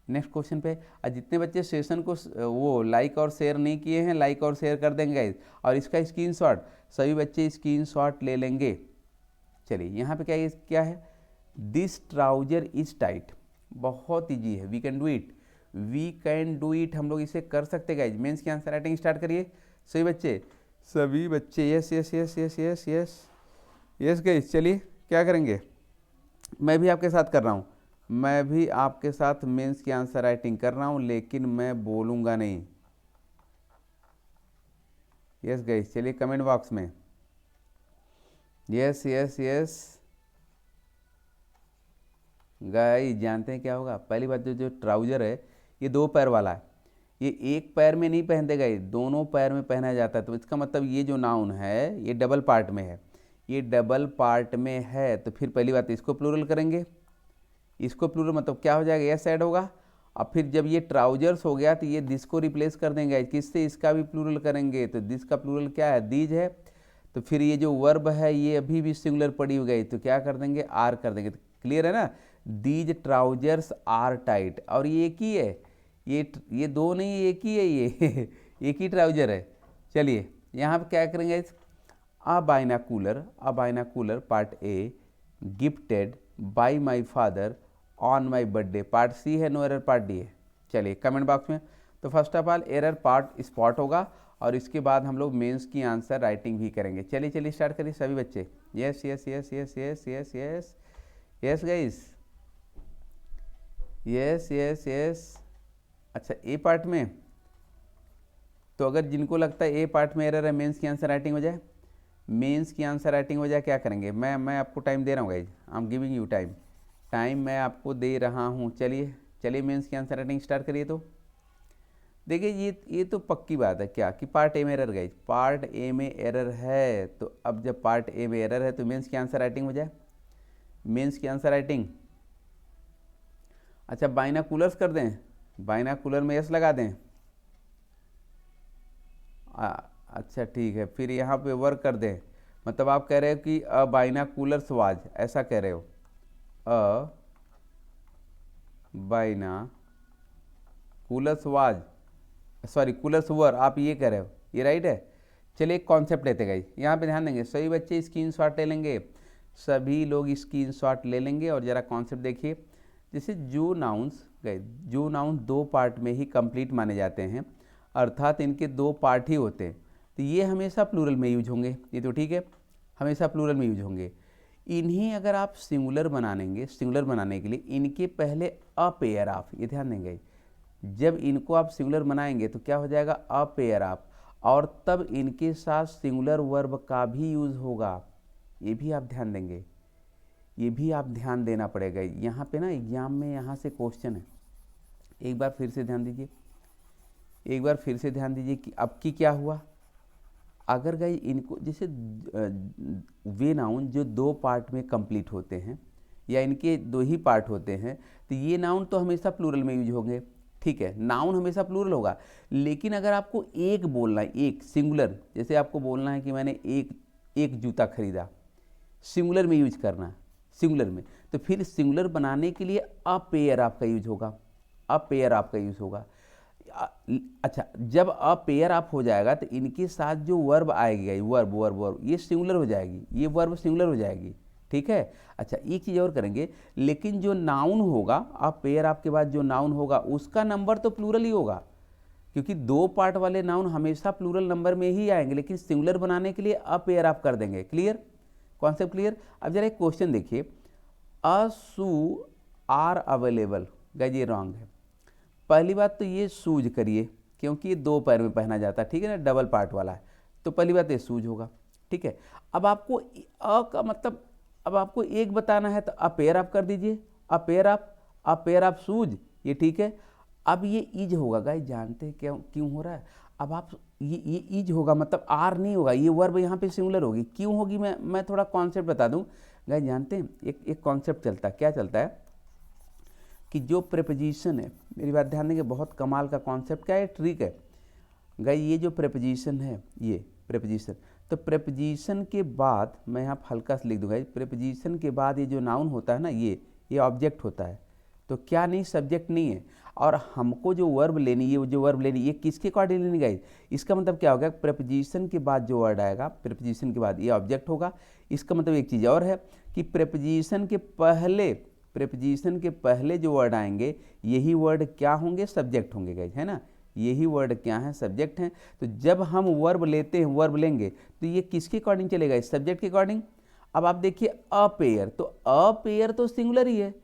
नेक्स्ट क्वेश्चन पे। जितने बच्चे सेशन को वो लाइक और शेयर नहीं किए हैं, लाइक और शेयर कर देंगे गाइज, और इसका स्क्रीनशॉट सभी बच्चे स्क्रीनशॉट ले लेंगे। चलिए यहाँ पे क्या है, दिस ट्राउजर इज टाइट। बहुत ईजी है, we can do it, we can do it, हम लोग इसे कर सकते गाइज। मेंस की आंसर राइटिंग स्टार्ट करिए सभी बच्चे, सभी बच्चे। Yes yes yes yes yes yes yes guys. चलिए क्या करेंगे, मैं भी आपके साथ कर रहा हूँ, मैं भी आपके साथ मेंस की आंसर राइटिंग कर रहा हूँ, लेकिन मैं बोलूँगा नहीं। यस गाइज, चलिए कमेंट बॉक्स में यस यस यस। गाइस जानते हैं क्या होगा, पहली बात जो ट्राउजर है ये 2 पैर वाला है, ये एक पैर में नहीं पहनते गाइस, दोनों पैर में पहना जाता है। तो इसका मतलब ये जो नाउन है ये डबल पार्ट में है, ये डबल पार्ट में है। तो फिर पहली बात इसको प्लूरल करेंगे, इसको प्लूरल मतलब क्या हो जाएगा, यस ऐड होगा। अब फिर जब ये ट्राउजर्स हो गया तो ये दिस को रिप्लेस कर देंगे, किससे, इसका भी प्लूरल करेंगे। तो दिस का प्लूरल क्या है, दीज है। तो फिर ये जो वर्ब है ये अभी भी सिंगुलर पड़ी हुई गई, तो क्या कर देंगे, आर कर देंगे। तो क्लियर है ना, दीज ट्राउजर्स आर टाइट। और ये एक ही है, ये दो नहीं, एक ही है ये एक ही ट्राउजर है। चलिए यहाँ पे क्या करेंगे, a binocular part A gifted by my father on my birthday, part C है, नो एरर पार्ट डी है। चलिए कमेंट बॉक्स में। तो first of all error part spot होगा, और इसके बाद हम लोग मेंस की आंसर राइटिंग भी करेंगे। चलिए स्टार्ट करिए सभी बच्चे। Yes yes yes yes yes yes yes yes guys, yes yes yes. अच्छा ए पार्ट में, तो अगर जिनको लगता है ए पार्ट में एरर है, मेंस की आंसर राइटिंग हो जाए, मेंस की आंसर राइटिंग हो जाए, क्या करेंगे, मैं आपको टाइम दे रहा हूँ guys, I am giving you time मैं आपको दे रहा हूँ। चलिए मेंस की आंसर राइटिंग स्टार्ट करिए। तो देखिए ये तो पक्की बात है क्या, कि पार्ट ए में एरर गाइज, पार्ट ए में एरर है। तो अब जब पार्ट ए में एरर है तो मेंस की आंसर राइटिंग हो जाए, मेंस की आंसर राइटिंग। अच्छा बाइनाकुलर्स कर दें, बाइनाकुलर में यस लगा दें। अच्छा ठीक है, फिर यहाँ पे वर्क कर दें, मतलब आप कह रहे हो कि अ बाइनाकुलर्स वाज, ऐसा कह रहे हो, अ बाइनाकुलर्स वाज, सॉरी कुलर्स वर, आप ये कह रहे हो, ये राइट है। चलिए एक कॉन्सेप्ट लेते गए, यहाँ पे ध्यान देंगे, सभी बच्चे स्क्रीनशॉट ले लेंगे, सभी लोग स्क्रीनशॉट ले लेंगे, और ज़रा कॉन्सेप्ट देखिए। जैसे जो नाउन्स गए, जो नाउन 2 पार्ट में ही कंप्लीट माने जाते हैं, अर्थात इनके 2 पार्ट ही होते हैं, तो ये हमेशा प्लूरल में यूज होंगे, ये तो ठीक है, हमेशा प्लूरल में यूज होंगे। इन्हीं अगर आप सिंगुलर बनाएंगे, सिंगुलर बनाने के लिए इनके पहले अ पेयर ऑफ, ये ध्यान देंगे, जब इनको आप सिंगुलर बनाएंगे तो क्या हो जाएगा, अ पेयर ऑफ, और तब इनके साथ सिंगुलर वर्ब का भी यूज होगा। ये भी आप ध्यान देंगे, ये भी आप ध्यान देना पड़ेगा। यहाँ पे ना एग्जाम में यहाँ से क्वेश्चन है, एक बार फिर से ध्यान दीजिए, एक बार फिर से ध्यान दीजिए कि अब की क्या हुआ। अगर गई इनको जैसे वे नाउन जो 2 पार्ट में कंप्लीट होते हैं, या इनके 2 ही पार्ट होते हैं, तो ये नाउन तो हमेशा प्लूरल में यूज होंगे, ठीक है, नाउन हमेशा प्लूरल होगा। लेकिन अगर आपको एक बोलना है, एक सिंगुलर, जैसे आपको बोलना है कि मैंने एक जूता खरीदा, सिंगुलर में यूज करना, सिंगुलर में, तो फिर सिंगुलर बनाने के लिए अ पेयर ऑफ का यूज होगा, अ पेयर ऑफ का यूज होगा। अच्छा, जब अ पेयर ऑफ हो जाएगा तो इनके साथ जो वर्ब आएगी, वर्ब वर्ब वर्ब ये सिंगुलर हो जाएगी, ये वर्ब सिंगुलर हो जाएगी, ठीक है। अच्छा, एक चीज़ और करेंगे, लेकिन जो नाउन होगा, आप पेयर ऑफ के बाद जो नाउन होगा उसका नंबर तो प्लूरल ही होगा, क्योंकि दो पार्ट वाले नाउन हमेशा प्लूरल नंबर में ही आएंगे, लेकिन सिंगुलर बनाने के लिए अ पेयर ऑफ कर देंगे। Clear, concept clear. अब जरा एक क्वेश्चन देखिए, अ शू आर अवेलेबल, गाइस ये रॉन्ग है। पहली बात तो ये शूज करिए, क्योंकि ये दो पैर में पहना जाता है, ठीक है ना, डबल पार्ट वाला है, तो पहली बात ये शूज होगा, ठीक है। अब आपको अ का मतलब, अब आपको एक बताना है तो अ पेयर ऑफ कर दीजिए, अ पेयर ऑफ शूज, ये ठीक है। अब ये इज होगा, गाइस जानते हैं क्यों क्यों हो रहा है। अब आप ये इज होगा, मतलब आर नहीं होगा, ये वर्ब यहाँ पे सिंगुलर होगी, क्यों होगी, मैं थोड़ा कॉन्सेप्ट बता दूं। गाइस जानते हैं एक कॉन्सेप्ट चलता है, क्या चलता है कि जो प्रेपोजिशन है, मेरी बात ध्यान देंगे, बहुत कमाल का कॉन्सेप्ट, क्या है, ट्रिक है गाइस। ये जो प्रेपोजिशन है, ये प्रेपोजिशन, तो प्रेपोजिशन के बाद मैं यहाँ हल्का से लिख दूंगा, प्रेपोजिशन के बाद ये जो नाउन होता है ना, ये ऑब्जेक्ट होता है, तो क्या नहीं, सब्जेक्ट नहीं है। और हमको जो वर्ब लेनी, ये जो वर्ब लेनी, ये किसके अकॉर्डिंग लेनी गाइस, इसका मतलब क्या होगा, प्रेपोजिशन के बाद जो वर्ड आएगा, प्रेपोजिशन के बाद ये ऑब्जेक्ट होगा। इसका मतलब एक चीज़ और है कि प्रेपोजिशन के पहले जो वर्ड आएंगे, यही वर्ड क्या होंगे, सब्जेक्ट होंगे गाइस, है ना, यही वर्ड क्या है, सब्जेक्ट हैं। तो जब हम वर्ब लेते हैं, वर्ब लेंगे तो ये किसके अकॉर्डिंग चलेगा, सब्जेक्ट के अकॉर्डिंग। अब आप देखिए अ पेयर, तो अ पेयर तो सिंगुलर ही है,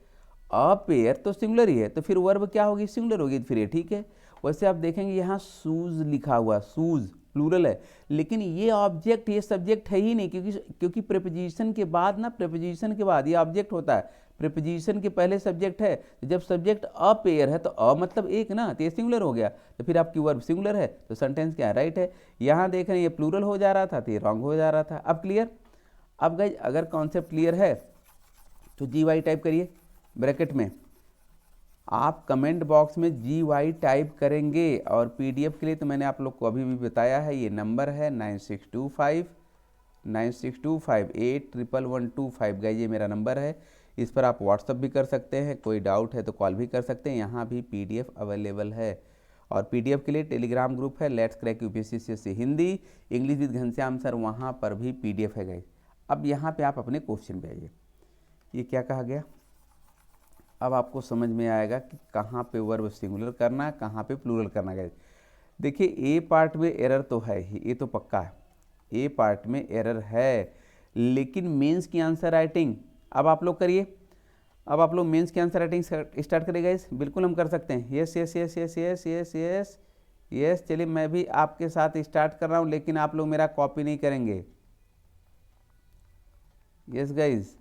अ पेयर तो सिंगुलर ही है, तो फिर वर्ब क्या होगी, सिंगुलर होगी, फिर ये ठीक है। वैसे आप देखेंगे यहाँ शूज लिखा हुआ, शूज प्लूरल है, लेकिन ये ऑब्जेक्ट, ये सब्जेक्ट है ही नहीं, क्योंकि प्रेपोजिशन के बाद ना, प्रेपोजिशन के बाद ये ऑब्जेक्ट होता है, प्रेपोजिशन के पहले सब्जेक्ट है। जब सब्जेक्ट अ पेयर है तो अ मतलब एक ना, तो ये सिंगुलर हो गया, तो फिर आपकी वर्ब सिंगुलर है, तो सेंटेंस क्या है, राइट है। यहाँ देख रहे हैं ये प्लूरल हो जा रहा था, तो ये रॉन्ग हो जा रहा था। अब क्लियर। अब गाइस अगर कॉन्सेप्ट क्लियर है तो जी वाई टाइप करिए ब्रैकेट में, आप कमेंट बॉक्स में जी वाई टाइप करेंगे। और पीडीएफ के लिए तो मैंने आप लोग को अभी भी बताया है, ये नंबर है 9625981125, गाइस ये मेरा नंबर है, इस पर आप व्हाट्सअप भी कर सकते हैं, कोई डाउट है तो कॉल भी कर सकते हैं, यहाँ भी पीडीएफ अवेलेबल है। और पीडीएफ के लिए टेलीग्राम ग्रुप है, let's crack UPSC CSC Hindi English with Ghanshyam sir, वहाँ पर भी पीडीएफ है गाइस। अब यहाँ पे आप अपने क्वेश्चन पे आइए, ये क्या कहा गया, अब आपको समझ में आएगा कि कहाँ पे वर्ब सिंगुलर करना है, कहाँ पे प्लूरल करना है। देखिए ए पार्ट में एरर तो है ही, ये तो पक्का है, ए पार्ट में एरर है, लेकिन मेंस की आंसर राइटिंग अब आप लोग करिए। अब आप लोग मेंस की आंसर राइटिंग स्टार्ट करिएगा, इस बिल्कुल हम कर सकते हैं, yes yes yes yes yes yes yes yes. चलिए मैं भी आपके साथ स्टार्ट कर रहा हूँ, लेकिन आप लोग मेरा कॉपी नहीं करेंगे। यस गाइज,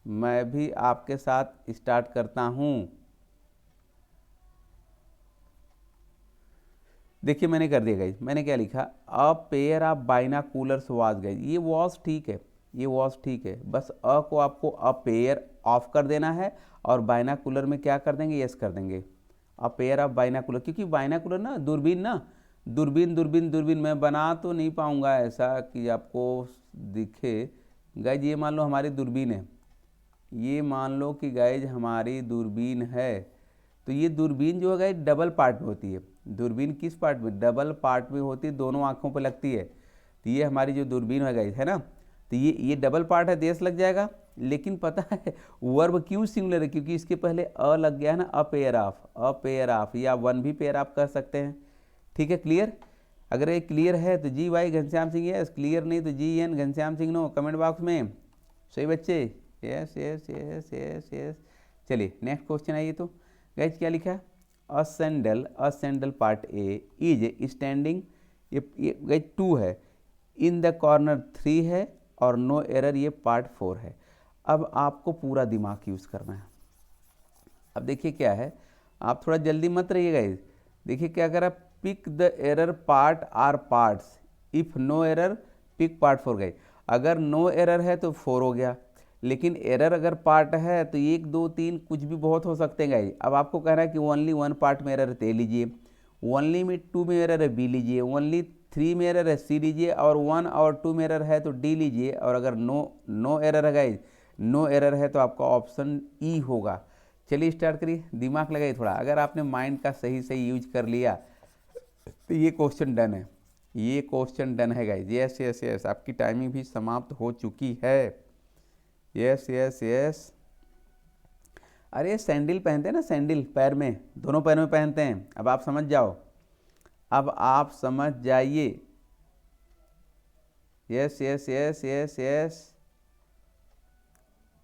मैं भी आपके साथ स्टार्ट करता हूं। देखिए मैंने कर दिया गाइज, मैंने क्या लिखा, a pair of binoculars was, guys ये वॉज ठीक है, ये वॉज ठीक है, बस अ को आपको अ पेयर ऑफ कर देना है, और बाइनाकुलर में क्या कर देंगे, यस कर देंगे, अ पेयर ऑफ बाइनाकुलर, क्योंकि बाइनाकुलर ना, दूरबीन ना, दूरबीन दूरबीन दूरबीन मैं बना तो नहीं पाऊंगा ऐसा कि आपको दिखे। गाइज ये मान लो हमारी दूरबीन है, ये मान लो कि गाइज हमारी दूरबीन है, तो ये दूरबीन जो है गाइज डबल पार्ट में होती है। दूरबीन किस पार्ट में, डबल पार्ट में होती है, दोनों आँखों पर लगती है। तो ये हमारी जो दूरबीन है गाइज, है ना, तो ये डबल पार्ट है, देश लग जाएगा। लेकिन पता है वर्ब क्यों सिंगुलर है, क्योंकि इसके पहले अ लग गया है ना, अ पेयर ऑफ, या वन भी पेयर ऑफ कर सकते हैं। ठीक है, क्लियर। अगर ये क्लियर है तो G Y Ghanshyam Singh yes, clear नहीं तो G N Ghanshyam Singh no, comment box में। सही बच्चे, yes yes yes yes yes. चलिए नेक्स्ट क्वेश्चन आइए। तो गाइज क्या लिखा है, a sandal part A is standing, ये गाइज 2 है, इन द कॉर्नर 3 है, और नो एरर ये पार्ट 4 है। अब आपको पूरा दिमाग यूज़ करना है। अब देखिए क्या है, आप थोड़ा जल्दी मत रहिएगा गाइज। देखिए क्या करा, pick the error part or parts, if no error pick part 4 guys. अगर नो एरर है तो 4 हो गया, लेकिन एरर अगर पार्ट है तो 1 2 3 कुछ भी बहुत हो सकते हैं गाइज। अब आपको कहना है कि ओनली 1 पार्ट में एरर है तो ए लीजिए, ओनली में 2 में एरर है बी लीजिए, ओनली 3 में एरर है सी लीजिए, और 1 और 2 में एरर है तो डी लीजिए। और अगर नो एरर है गाइज, नो एरर है तो आपका ऑप्शन ई होगा। चलिए स्टार्ट करिए, दिमाग लगाइए थोड़ा। अगर आपने माइंड का सही सही यूज कर लिया तो ये क्वेश्चन डन है, ये क्वेश्चन डन है गाइस। यस यस यस, आपकी टाइमिंग भी समाप्त हो चुकी है। Yes yes yes. अरे सैंडल पहनते हैं ना, सैंडल पैर में, दोनों पैर में पहनते हैं। अब आप समझ जाओ, अब आप समझ जाइए। Yes yes yes yes yes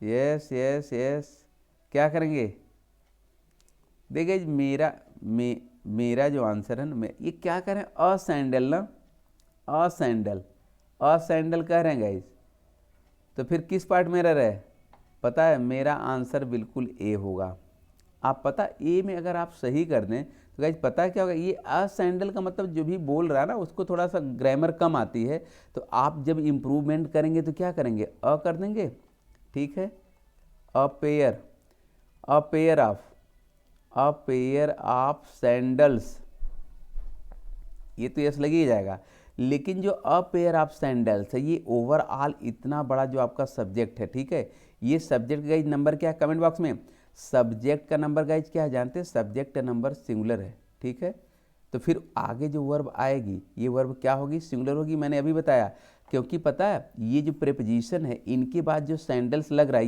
yes yes yes. क्या करेंगे? देखिए मेरा जो आंसर है ना, ये क्या करें, असैंडल ना, असैंडल, असैंडल कह रहे हैं गाइज। तो फिर किस पार्ट में एरर है? पता है, मेरा आंसर बिल्कुल ए होगा। आप पता ए में अगर आप सही कर दें तो गाइज पता है क्या होगा, ये असैंडल का मतलब जो भी बोल रहा है ना उसको थोड़ा सा ग्रामर कम आती है, तो आप जब इम्प्रूवमेंट करेंगे तो क्या करेंगे, अ कर देंगे। ठीक है, अ पेयर ऑफ सैंडल्स, ये तो यस लग ही जाएगा। लेकिन जो अ पेयर ऑफ सैंडल्स है, ये ओवरऑल इतना बड़ा जो आपका सब्जेक्ट है, ठीक है, ये सब्जेक्ट गाइज नंबर क्या है कमेंट बॉक्स में। सब्जेक्ट का नंबर गाइज क्या है जानते हैं, सब्जेक्ट का नंबर सिंगुलर है। ठीक है, तो फिर आगे जो वर्ब आएगी ये वर्ब क्या होगी, सिंगुलर होगी। मैंने अभी बताया, क्योंकि पता है ये जो प्रेपोजिशन है इनके बाद जो सैंडल्स लग रहा है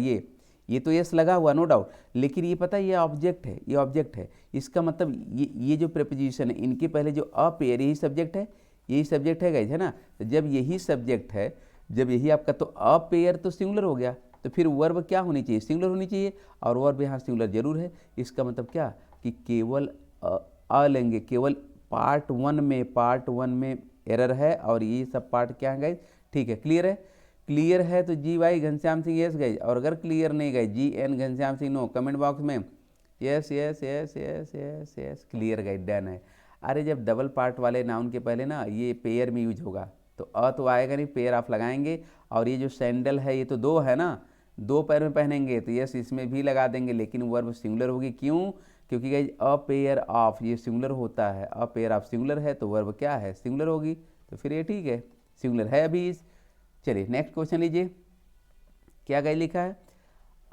ये तो यस लगा हुआ नो डाउट, लेकिन ये पता है ये ऑब्जेक्ट है, ये ऑब्जेक्ट है। इसका मतलब ये जो प्रेपोजिशन है इनके पहले जो अ पेयर, यही सब्जेक्ट है, यही सब्जेक्ट है गाइज, है ना। तो जब यही सब्जेक्ट है, जब यही आपका, तो अ पेयर तो सिंगुलर हो गया, तो फिर वर्ब क्या होनी चाहिए, सिंगुलर होनी चाहिए, और वर्ब यहाँ सिंगुलर जरूर है। इसका मतलब क्या कि केवल अ लेंगे, केवल पार्ट वन में एरर है, और ये सब पार्ट क्या है गाइज। ठीक है, क्लियर है, क्लियर है तो G Y Ghanshyam Singh yes guys, और अगर क्लियर नहीं guys G N Ghanshyam Singh no, comment box में yes yes yes yes yes yes. Clear guys, done है। अरे जब डबल पार्ट वाले नाउन के पहले ना ये पेयर में यूज होगा तो अ तो आएगा नहीं, पेयर आप लगाएंगे। और ये जो सैंडल है ये तो दो है ना, दो पैर में पहनेंगे तो यस इसमें भी लगा देंगे, लेकिन वर्ब सिंगुलर होगी। क्यों? क्योंकि गाइज अ पेयर ऑफ ये सिंगुलर होता है, अ पेयर ऑफ सिंगुलर है तो वर्ब क्या है, सिंगुलर होगी। तो फिर ये ठीक है, सिंगुलर है अभी। चलिए नेक्स्ट क्वेश्चन लीजिए, क्या गाइज लिखा है,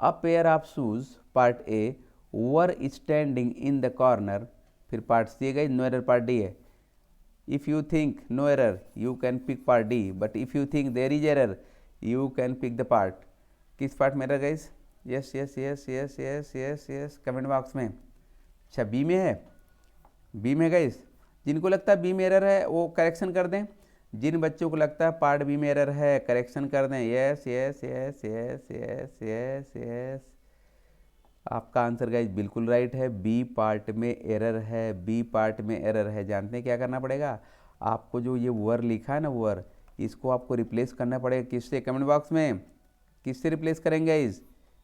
a pair of shoes part A were standing in the corner, फिर part C guys no error, part D है। If you think no error you can pick part D, but if you think there is error you can pick the part. किस part में error guys? Yes yes yes yes yes yes yes, comment box में। अच्छा B में है, B में guys, जिनको लगता है बी में एरर है वो करेक्शन कर दें, जिन बच्चों को लगता है पार्ट बी में एरर है करेक्शन कर दें। Yes yes yes yes yes yes yes, आपका आंसर गाइज बिल्कुल राइट है, बी पार्ट में एरर है, बी पार्ट में एरर है। जानते हैं क्या करना पड़ेगा आपको, जो ये वर लिखा है ना वर, इसको आपको रिप्लेस करना पड़ेगा किससे, कमेंट बॉक्स में, किससे रिप्लेस करेंगे guys?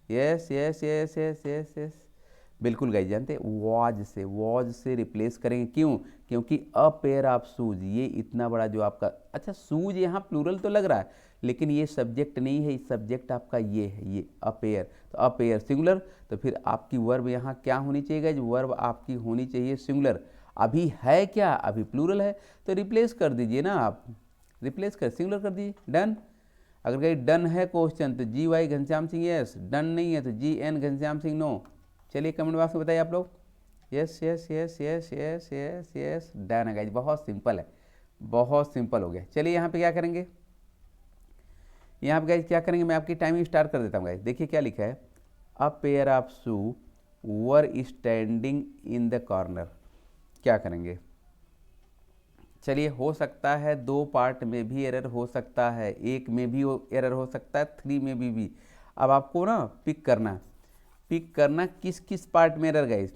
Yes yes yes yes yes yes, बिल्कुल गाइज जानते हैं, वॉज से रिप्लेस करेंगे। क्यों? क्योंकि अ पेयर ऑफ शूज, ये इतना बड़ा जो आपका, अच्छा शूज यहाँ प्लूरल तो लग रहा है लेकिन ये सब्जेक्ट नहीं है, सब्जेक्ट आपका ये है, ये अ पेयर, तो अ पेयर सिंगुलर, तो फिर आपकी वर्ब यहाँ क्या होनी चाहिए गाइज, वर्ब आपकी होनी चाहिए सिंगुलर। अभी है क्या, अभी प्लूरल है, तो रिप्लेस कर दीजिए ना आप, रिप्लेस कर सिंगुलर कर दीजिए, डन। अगर कहीं डन है क्वेश्चन तो G Y Ghanshyam Singh yes, done नहीं है तो G N Ghanshyam Singh no. चलिए कमेंट बॉक्स में बताइए आप लोग, yes yes yes yes yes yes yes, done है गाइज, बहुत सिंपल है, बहुत सिंपल हो गया। चलिए यहाँ पे क्या करेंगे, यहाँ पे गाइज क्या करेंगे, मैं आपकी टाइमिंग स्टार्ट कर देता हूँ गाइज। देखिए क्या लिखा है, a pair of shoe were standing in the corner, क्या करेंगे? चलिए हो सकता है दो पार्ट में भी एरर हो सकता है, एक में भी एरर हो सकता है, थ्री में भी। अब आपको ना पिक करना किस किस पार्ट में एरर गाइस,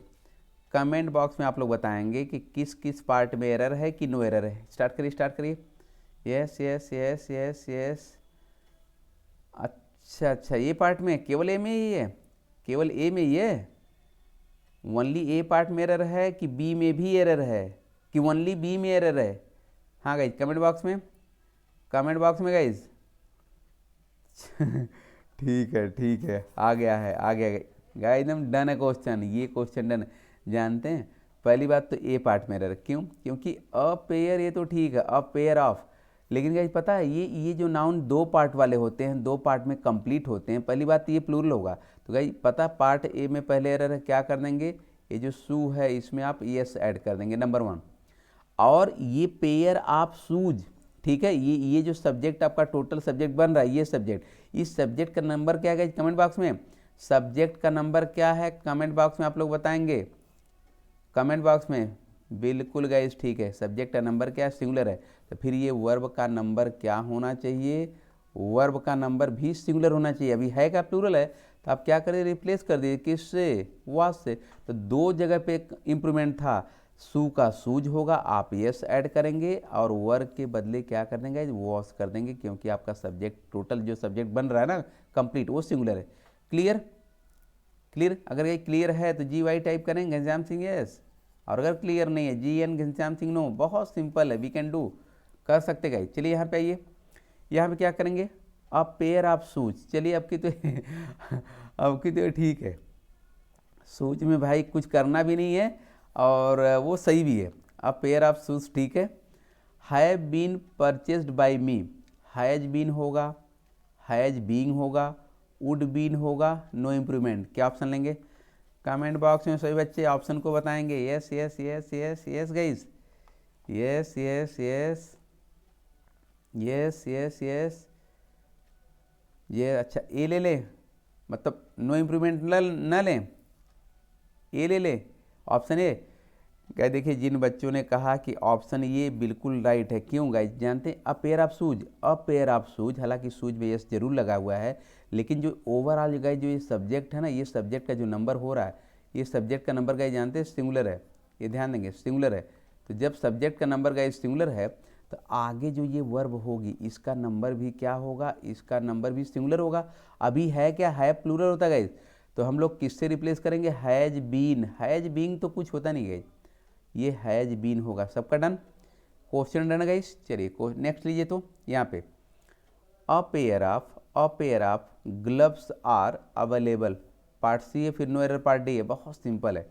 कमेंट बॉक्स में आप लोग बताएंगे कि किस किस पार्ट में एरर है कि नो एरर है। स्टार्ट करिए। Yes yes yes yes yes, अच्छा ये पार्ट में केवल ए में ही है, केवल ए में ही है, ओनली ए पार्ट में एरर है कि बी में भी एरर है कि ओनली बी में एरर है? हाँ गाइज कमेंट बॉक्स में गाइज ठीक है, आ गया गाइज, एकदम डन है क्वेश्चन, ये क्वेश्चन डन है। जानते हैं पहली बात तो ए पार्ट में एरर, क्यों? क्योंकि अ पेयर ये तो ठीक है, अ पेयर ऑफ, लेकिन गाइज पता है ये जो नाउन दो पार्ट वाले होते हैं, दो पार्ट में कंप्लीट होते हैं, पहली बात तो ये प्लूरल होगा, तो गाइस पता पार्ट ए में पहले एरर है, क्या कर देंगे, ये जो शू है इसमें आप यस ऐड कर देंगे, नंबर 1। और ये पेयर ऑफ शूज, ठीक है, ये जो सब्जेक्ट आपका टोटल सब्जेक्ट बन रहा है, ये सब्जेक्ट, इस सब्जेक्ट का नंबर क्या है कमेंट बॉक्स में, सब्जेक्ट का नंबर क्या है कमेंट बॉक्स में आप लोग बताएंगे, कमेंट बॉक्स में। बिल्कुल गाइस ठीक है, सब्जेक्ट का नंबर क्या है, सिंगुलर है, तो फिर ये वर्ब का नंबर क्या होना चाहिए, वर्ब का नंबर भी सिंगुलर होना चाहिए। अभी है क्या प्लूरल है, तो आप क्या करें, रिप्लेस कर दीजिए किससे, वाज से। तो 2 जगह पे इंप्रूवमेंट था, सू का सूज होगा, आप यस ऐड करेंगे, और वर्ब के बदले क्या कर देंगे, वॉश कर देंगे, क्योंकि आपका सब्जेक्ट टोटल जो सब्जेक्ट बन रहा है ना कंप्लीट, वो सिंगुलर है। क्लियर, क्लियर, अगर ये क्लियर है तो जी वाई टाइप करेंगे घनश्याम सिंह यस, और अगर क्लियर नहीं है G N Ghanshyam Singh no. बहुत सिंपल है, वी कैन डू, कर सकते गाइस। चलिए यहाँ पे आइए, यहाँ पे क्या करेंगे, अब पेयर ऑफ शूज, चलिए आपकी तो आपकी तो ठीक है, शूज में भाई कुछ करना भी नहीं है और वो सही भी है। अब पेयर ऑफ शूज ठीक है, have been purchased by me, has been होगा, हैज बीइंग होगा, वुड बीन होगा, नो इम्प्रूवमेंट, क्या ऑप्शन लेंगे, कमेंट बॉक्स में सभी बच्चे ऑप्शन को बताएंगे। Yes yes yes yes yes guys, yes yes yes yes yes yes, ये अच्छा ए ले ले, मतलब नो इम्प्रूवमेंट न लें, ए ले ले, ऑप्शन ए। क्या देखिए, जिन बच्चों ने कहा कि ऑप्शन ये बिल्कुल राइट है, क्यों गाइस जानते हैं, अ pair of shoes, a pair of shoes, हालांकि शूज में यस जरूर लगा हुआ है, लेकिन जो ओवरऑल गाइस जो ये सब्जेक्ट है ना, ये सब्जेक्ट का जो नंबर हो रहा है, ये सब्जेक्ट का नंबर गाइस जानते हैं सिंगुलर है, ये ध्यान देंगे सिंगुलर है। तो जब सब्जेक्ट का नंबर गाइस सिंगुलर है, तो आगे जो ये वर्ब होगी इसका नंबर भी क्या होगा, इसका नंबर भी सिंगुलर होगा। अभी है क्या, है प्लूरल होता गाइस, तो हम लोग किससे रिप्लेस करेंगे, हैज बीन, हैज बीइंग तो कुछ होता नहीं गाइस, ये हैज बीन होगा। सबका डन, क्वेश्चन डन गाइस। चलिए नेक्स्ट लीजिए, तो यहाँ पे a pair of gloves are available, part C है, फिर नो एरर पार्ट डी है, बहुत सिंपल है।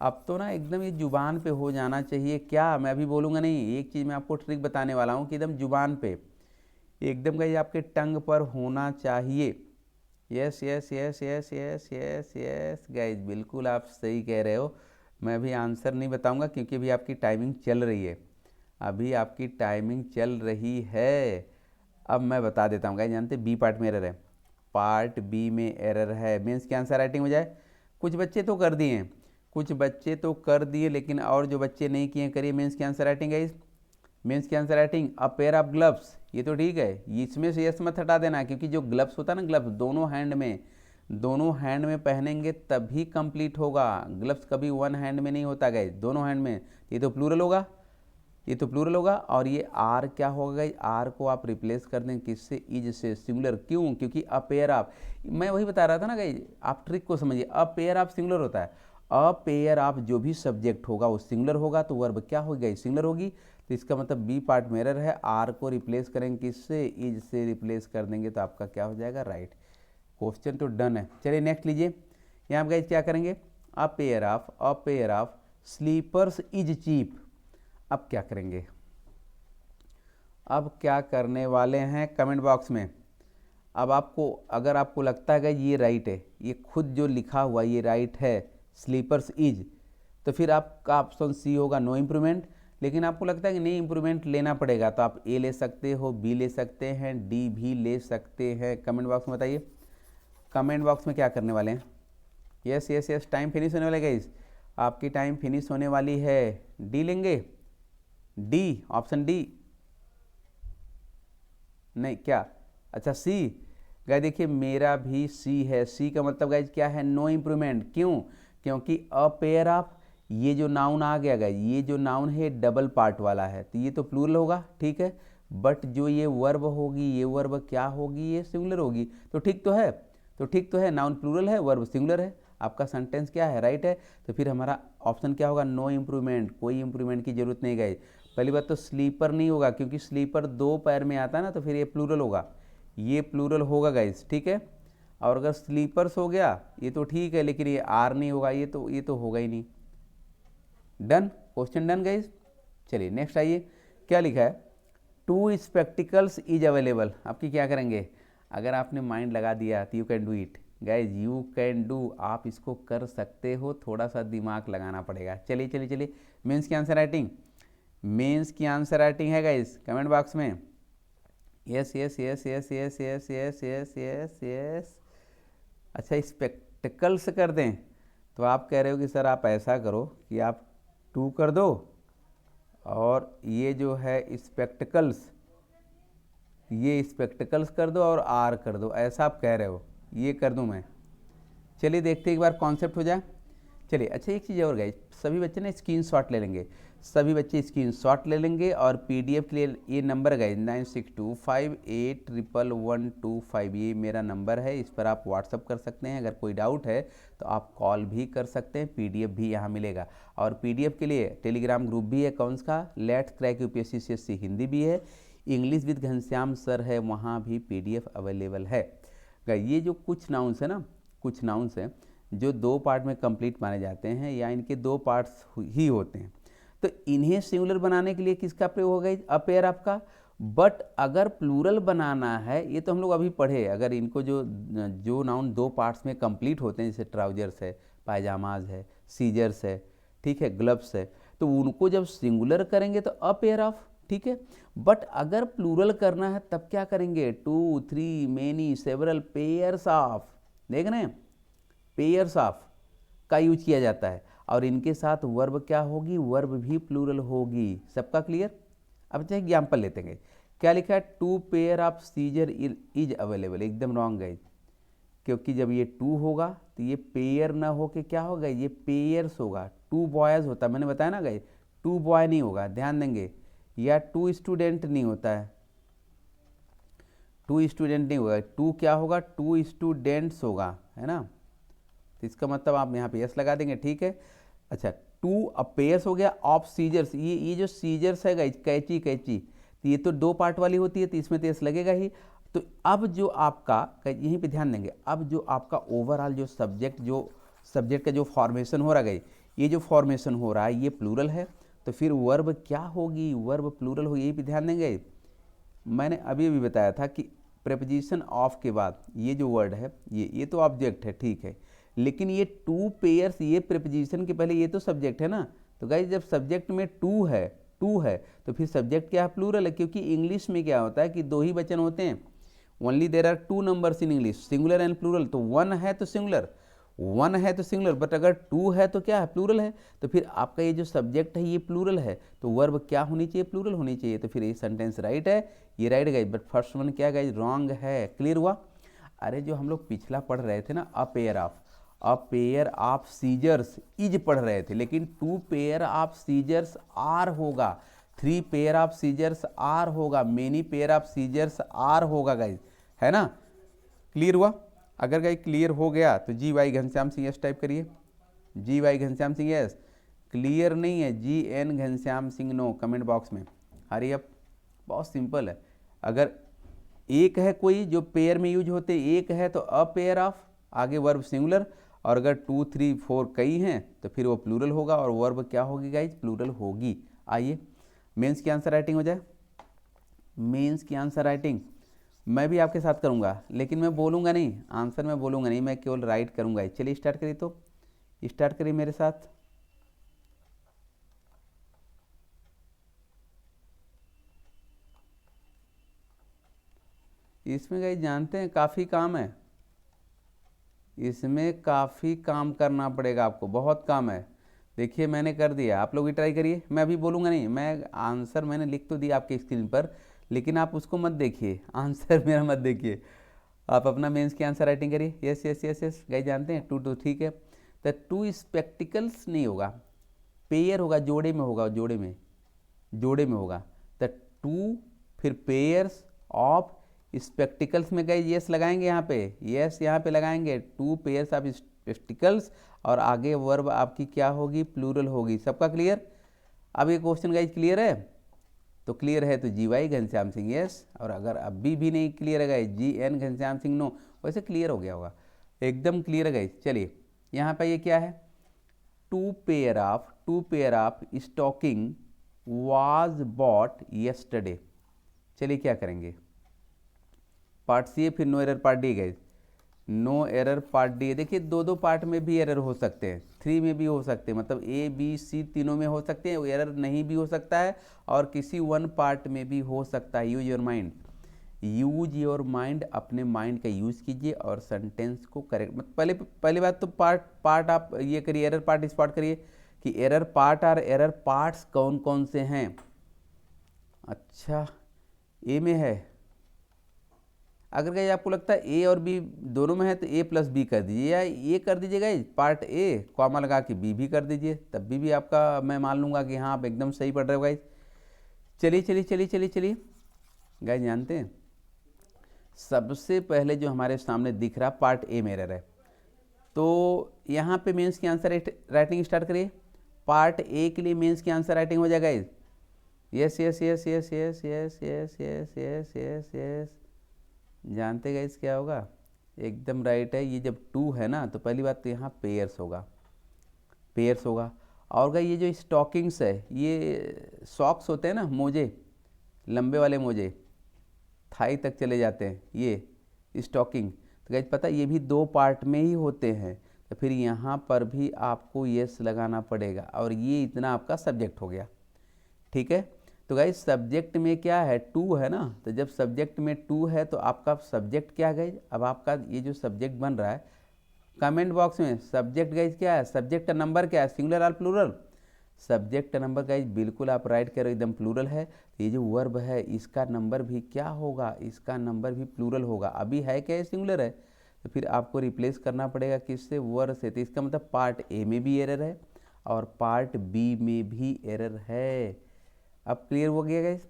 अब तो ना एकदम ये जुबान पे हो जाना चाहिए, क्या मैं अभी बोलूँगा नहीं, एक चीज़ मैं आपको ट्रिक बताने वाला हूँ कि एकदम जुबान पे, एकदम गाइस आपके टंग पर होना चाहिए। Yes yes yes yes yes yes yes guys, बिल्कुल आप सही कह रहे हो। मैं भी आंसर नहीं बताऊंगा क्योंकि अभी आपकी टाइमिंग चल रही है, अभी आपकी टाइमिंग चल रही है। अब मैं बता देता हूँ गाइस, जानते बी पार्ट में एरर है, पार्ट बी में एरर है, मीन्स की आंसर राइटिंग हो जाए। कुछ बच्चे तो कर दिए हैं, कुछ बच्चे तो कर दिए, लेकिन और जो बच्चे नहीं किए करिए मीन्स की आंसर राइटिंग गाइस, मीन्स की answer writing. A pair of gloves, ये तो ठीक है, इसमें से यस मत हटा देना, क्योंकि जो ग्लव्स होता है ना, ग्लव्स दोनों हैंड में, दोनों हैंड में पहनेंगे तभी कंप्लीट होगा, ग्लव्स कभी वन हैंड में नहीं होता गाइस, दोनों हैंड में। ये तो प्लूरल होगा, ये तो प्लूरल होगा। और ये आर क्या होगा गाइस, आर को आप रिप्लेस कर दें किससे, इज से, सिंगुलर, क्यों, क्योंकि अ पेयर ऑफ, मैं वही बता रहा था ना गाइस, आप ट्रिक को समझिए, अ पेयर ऑफ सिंगुलर होता है, अ पेयर ऑफ जो भी सब्जेक्ट होगा वो सिंगुलर होगा, तो वर्ब क्या होगी, सिंगुलर होगी। तो इसका मतलब बी पार्ट में एरर है, आर को रिप्लेस करेंगे किससे, इज से रिप्लेस कर देंगे, तो आपका क्या हो जाएगा, राइट। क्वेश्चन तो डन है। चलिए नेक्स्ट लीजिए, यहाँ पे गाइस क्या करेंगे, a pair of slippers is cheap. अब क्या करेंगे, अब क्या करने वाले हैं कमेंट बॉक्स में। अब आपको, अगर आपको लगता है कि ये राइट है, ये खुद जो लिखा हुआ ये राइट है, स्लीपर्स इज, तो फिर आपका ऑप्शन सी होगा, नो इम्प्रूवमेंट। लेकिन आपको लगता है कि नहीं इम्प्रूवमेंट लेना पड़ेगा, तो आप ए ले सकते हो, बी ले सकते हैं, डी भी ले सकते हैं। कमेंट बॉक्स में बताइए, कमेंट बॉक्स में क्या करने वाले हैं। Yes yes yes, time finish होने वाला है गाइस, आपकी टाइम फिनिश होने वाली है। डी लेंगे, डी, ऑप्शन डी, नहीं क्या, अच्छा सी। गाइस देखिए मेरा भी सी है, सी का मतलब गाइस क्या है, नो इम्प्रूवमेंट, क्यों, क्योंकि अ पेयर ऑफ, ये जो नाउन आ गया गाइस, ये जो नाउन है डबल पार्ट वाला है, तो ये तो प्लूरल होगा, ठीक है, बट जो ये वर्ब होगी, ये वर्ब क्या होगी, ये सिंगुलर होगी, तो ठीक तो है, तो ठीक तो है, नाउन प्लूरल है, वर्ब सिंगुलर है, आपका सेंटेंस क्या है, राइट है। तो फिर हमारा ऑप्शन क्या होगा, नो इम्प्रूवमेंट, कोई इम्प्रूवमेंट की जरूरत नहीं गाइस। पहली बात तो स्लीपर नहीं होगा, क्योंकि स्लीपर 2 पैर में आता है ना, तो फिर ये प्लूरल होगा, ये प्लूरल होगा गाइस, ठीक है। और अगर स्लीपर्स हो गया ये तो ठीक है, लेकिन ये आर नहीं होगा, ये तो होगा ही नहीं। Done, question done guys. चलिए नेक्स्ट आइए, क्या लिखा है, 2 स्पेक्टिकल्स इज अवेलेबल। आपकी क्या करेंगे, अगर आपने माइंड लगा दिया तो you can do it, guys you can do, आप इसको कर सकते हो, थोड़ा सा दिमाग लगाना पड़ेगा। चलिए चलिए चलिए, मेंस की आंसर राइटिंग, मेंस की आंसर राइटिंग है गाइज कमेंट बॉक्स में। Yes yes yes yes yes yes yes yes yes yes. अच्छा स्पेक्टिकल्स कर दें, तो आप कह रहे हो कि सर आप ऐसा करो कि आप 2 कर दो और ये जो है स्पेक्टिकल्स, ये स्पेक्टिकल्स कर दो और आर कर दो, ऐसा आप कह रहे हो, ये कर दूं मैं। चलिए देखते एक बार कॉन्सेप्ट हो जाए। चलिए अच्छा एक चीज़ और गाइस, सभी बच्चे ना स्क्रीनशॉट ले लेंगे, सभी बच्चे स्क्रीनशॉट ले लेंगे और पीडीएफ के लिए ये नंबर है गाइस 9625811125, ये मेरा नंबर है, इस पर आप व्हाट्सअप कर सकते हैं। अगर कोई डाउट है तो आप कॉल भी कर सकते हैं, पीडीएफ भी यहाँ मिलेगा। और पीडीएफ के लिए टेलीग्राम ग्रुप भी है, कौन सा, let's crack UPSC CSC Hindi भी है, इंग्लिश विद घनश्याम सर है, वहाँ भी पीडीएफ अवेलेबल है। ये जो कुछ नाउन्स है ना, कुछ नाउन्स हैं जो 2 पार्ट में कंप्लीट माने जाते हैं या इनके 2 पार्ट्स ही होते हैं, तो इन्हें सिंगुलर बनाने के लिए किसका प्रयोग होगा, अ पेयर ऑफ का। बट अगर प्लूरल बनाना है, ये तो हम लोग अभी पढ़े, अगर इनको जो नाउन 2 पार्ट्स में कंप्लीट होते हैं, जैसे ट्राउजर्स है, पायजामाज है, सीजर्स है, ठीक है, ग्लव्स है, तो उनको जब सिंगुलर करेंगे तो अ पेयर ऑफ, ठीक है। बट अगर प्लूरल करना है तब क्या करेंगे, 2 3 मेनी सेवरल पेयर्स ऑफ, देख रहे हैं, पेयर्स ऑफ का यूज किया जाता है और इनके साथ वर्ब क्या होगी, वर्ब भी प्लूरल होगी। सबका क्लियर। अब अच्छा एग्जाम्पल लेते हैं, क्या लिखा है, 2 pair of scissor is available, एकदम रॉन्ग है, क्योंकि जब ये 2 होगा तो ये पेयर ना हो के क्या होगा, ये पेयर्स होगा। 2 बॉयज होता, मैंने बताया ना गाइस, 2 बॉय नहीं होगा, ध्यान देंगे, या 2 स्टूडेंट नहीं होता है, 2 स्टूडेंट नहीं होगा, 2 क्या होगा, 2 स्टूडेंट्स होगा, है ना। तो इसका मतलब आप यहाँ पे यस लगा देंगे, ठीक है। अच्छा 2 अपेयर्स हो गया, ऑफ सीजर्स, ये जो सीजर्स है गाइस, कैची कैची, तो ये तो 2 पार्ट वाली होती है, तो इसमें तो यस लगेगा ही। तो अब जो आपका, यहीं पे ध्यान देंगे, अब जो आपका ओवरऑल जो सब्जेक्ट का जो फॉर्मेशन हो रहा है, ये जो फॉर्मेशन हो रहा है ये प्लूरल है, तो फिर वर्ब क्या होगी, वर्ब प्लूरल होगी, यही पे ध्यान देंगे। मैंने अभी भी बताया था कि प्रेपोजिशन ऑफ के बाद ये जो वर्ड है, ये तो ऑब्जेक्ट है, ठीक है, लेकिन ये 2 पेयर्स, ये प्रेपोजिशन के पहले ये तो सब्जेक्ट है ना। तो गाइस जब सब्जेक्ट में 2 है तो फिर सब्जेक्ट क्या है, प्लूरल है, क्योंकि इंग्लिश में क्या होता है कि 2 ही वचन होते हैं, only there are 2 numbers in English, singular and plural. तो 1 है तो सिंगुलर, 1 है तो सिंगुलर, बट अगर 2 है तो क्या है, प्लूरल है। तो फिर आपका ये जो सब्जेक्ट है ये प्लूरल है, तो वर्ब क्या होनी चाहिए, प्लूरल होनी चाहिए। तो फिर ये सेंटेंस राइट है, ये right guys, but first one क्या गाइस, रॉन्ग है। क्लियर हुआ। अरे जो हम लोग पिछला पढ़ रहे थे ना, a pair of scissors is पढ़ रहे थे, लेकिन 2 पेयर ऑफ सीजर्स आर होगा, 3 पेयर ऑफ सीजर्स आर होगा, many pair of scissors are होगा गाइज, है ना। क्लियर हुआ। अगर गाइज क्लियर हो गया तो G Y Ghanshyam Singh yes type करिए, G Y Ghanshyam Singh yes. Clear नहीं है, G N Ghanshyam Singh no, comment box में। हरी अप, बहुत सिंपल है। अगर एक है कोई जो पेयर में यूज होते, एक है तो अ पेयर ऑफ, आगे वर्ब सिंगुलर, और अगर 2 3 4 कई हैं तो फिर वो प्लूरल होगा और वर्ब क्या होगी गाइज, प्लूरल होगी। आइए मेंस की आंसर राइटिंग हो जाए। मेंस की आंसर राइटिंग मैं भी आपके साथ करूंगा, लेकिन मैं बोलूंगा नहीं, आंसर मैं बोलूंगा नहीं, मैं केवल राइट करूंगा। चलिए स्टार्ट करिए, तो स्टार्ट करिए मेरे साथ। इसमें गाइज जानते हैं काफ़ी काम है, इसमें काफ़ी काम करना पड़ेगा आपको, बहुत काम है। देखिए मैंने कर दिया, आप लोग भी ट्राई करिए, मैं अभी बोलूँगा नहीं, मैं आंसर मैंने लिख तो दिया आपके स्क्रीन पर, लेकिन आप उसको मत देखिए, आंसर मेरा मत देखिए, आप अपना मेंस की आंसर राइटिंग करिए। Yes yes yes yes guys, जानते हैं 2 2 ठीक है। तो 2 स्पेक्टिकल्स नहीं होगा, पेयर होगा, जोड़े में होगा, जोड़े में होगा। तो 2 फिर पेयर्स ऑफ स्पेक्टिकल्स में गए, यस लगाएंगे यहाँ पे, यस यहाँ पे लगाएंगे, 2 पेयर्स ऑफ स्पेक्टिकल्स, और आगे वर्ब आपकी क्या होगी, प्लूरल होगी। सबका क्लियर। अब ये क्वेश्चन गाइज क्लियर है, तो क्लियर है तो G Y Ghanshyam Singh yes, और अगर अभी भी नहीं क्लियर है guys, G N Ghanshyam Singh no. वैसे क्लियर हो गया होगा, एकदम क्लियर है गाइज। चलिए यहाँ पे ये क्या है, 2 pair of stocking was bought yesterday. चलिए क्या करेंगे, पार्ट सी फिर no error part D guys. No error part D. देखिए दो दो पार्ट में भी एरर हो सकते हैं, 3 में भी हो सकते हैं, मतलब ए बी सी तीनों में हो सकते हैं, एरर नहीं भी हो सकता है और किसी वन पार्ट में भी हो सकता है। Use your mind, use your mind, अपने माइंड का यूज़ कीजिए और सेंटेंस को करेक्ट, मतलब पहली बात तो पार्ट आप ये करिए, एरर पार्ट स्पॉट करिए कि एरर पार्ट और एरर पार्ट्स कौन कौन से हैं। अच्छा ए में है, अगर गाइज आपको लगता है ए और बी दोनों में है तो ए प्लस बी कर दीजिए, या ए कर दीजिए गाइज पार्ट ए कॉमा लगा के बी भी कर दीजिए, तब भी आपका मैं मान लूँगा कि हाँ आप एकदम सही पढ़ रहे हो गाइज। चलिए चलिए चलिए चलिए चलिए गाइज, जानते हैं सबसे पहले जो हमारे सामने दिख रहा पार्ट ए में एरर है, तो यहाँ पे मेंस की आंसर राइटिंग स्टार्ट करिए। पार्ट ए के लिए मेंस की आंसर राइटिंग हो जाएगा guys. Yes yes yes yes yes yes yes yes yes yes yes, जानते गाइज क्या होगा, एकदम राइट है। ये जब 2 है ना तो पहली बात तो यहाँ पेयर्स होगा, पेयर्स होगा। और गाइज ये जो स्टॉकिंग्स है, ये सॉक्स होते हैं ना, मोजे, लंबे वाले मोजे थाई तक चले जाते हैं, ये स्टॉकिंग, तो गाइज पता ये भी 2 पार्ट में ही होते हैं, तो फिर यहाँ पर भी आपको यस लगाना पड़ेगा और ये इतना आपका सब्जेक्ट हो गया। ठीक है, तो गाइज सब्जेक्ट में क्या है 2 है ना, तो जब सब्जेक्ट में 2 है तो आपका सब्जेक्ट क्या है गाइज, अब आपका ये जो सब्जेक्ट बन रहा है कमेंट बॉक्स में सब्जेक्ट गाइज क्या है, सब्जेक्ट का नंबर क्या है, सिंगुलर और प्लूरल। सब्जेक्ट का नंबर गाइज बिल्कुल आप राइट करो, एकदम प्लूरल है। ये जो वर्ब है इसका नंबर भी क्या होगा, इसका नंबर भी प्लूरल होगा। अभी है क्या, सिंगुलर है, तो फिर आपको रिप्लेस करना पड़ेगा किससे, वर्ब से। तो इसका मतलब पार्ट ए में भी एरर है और पार्ट बी में भी एरर है। अब क्लियर हो गया गाइज,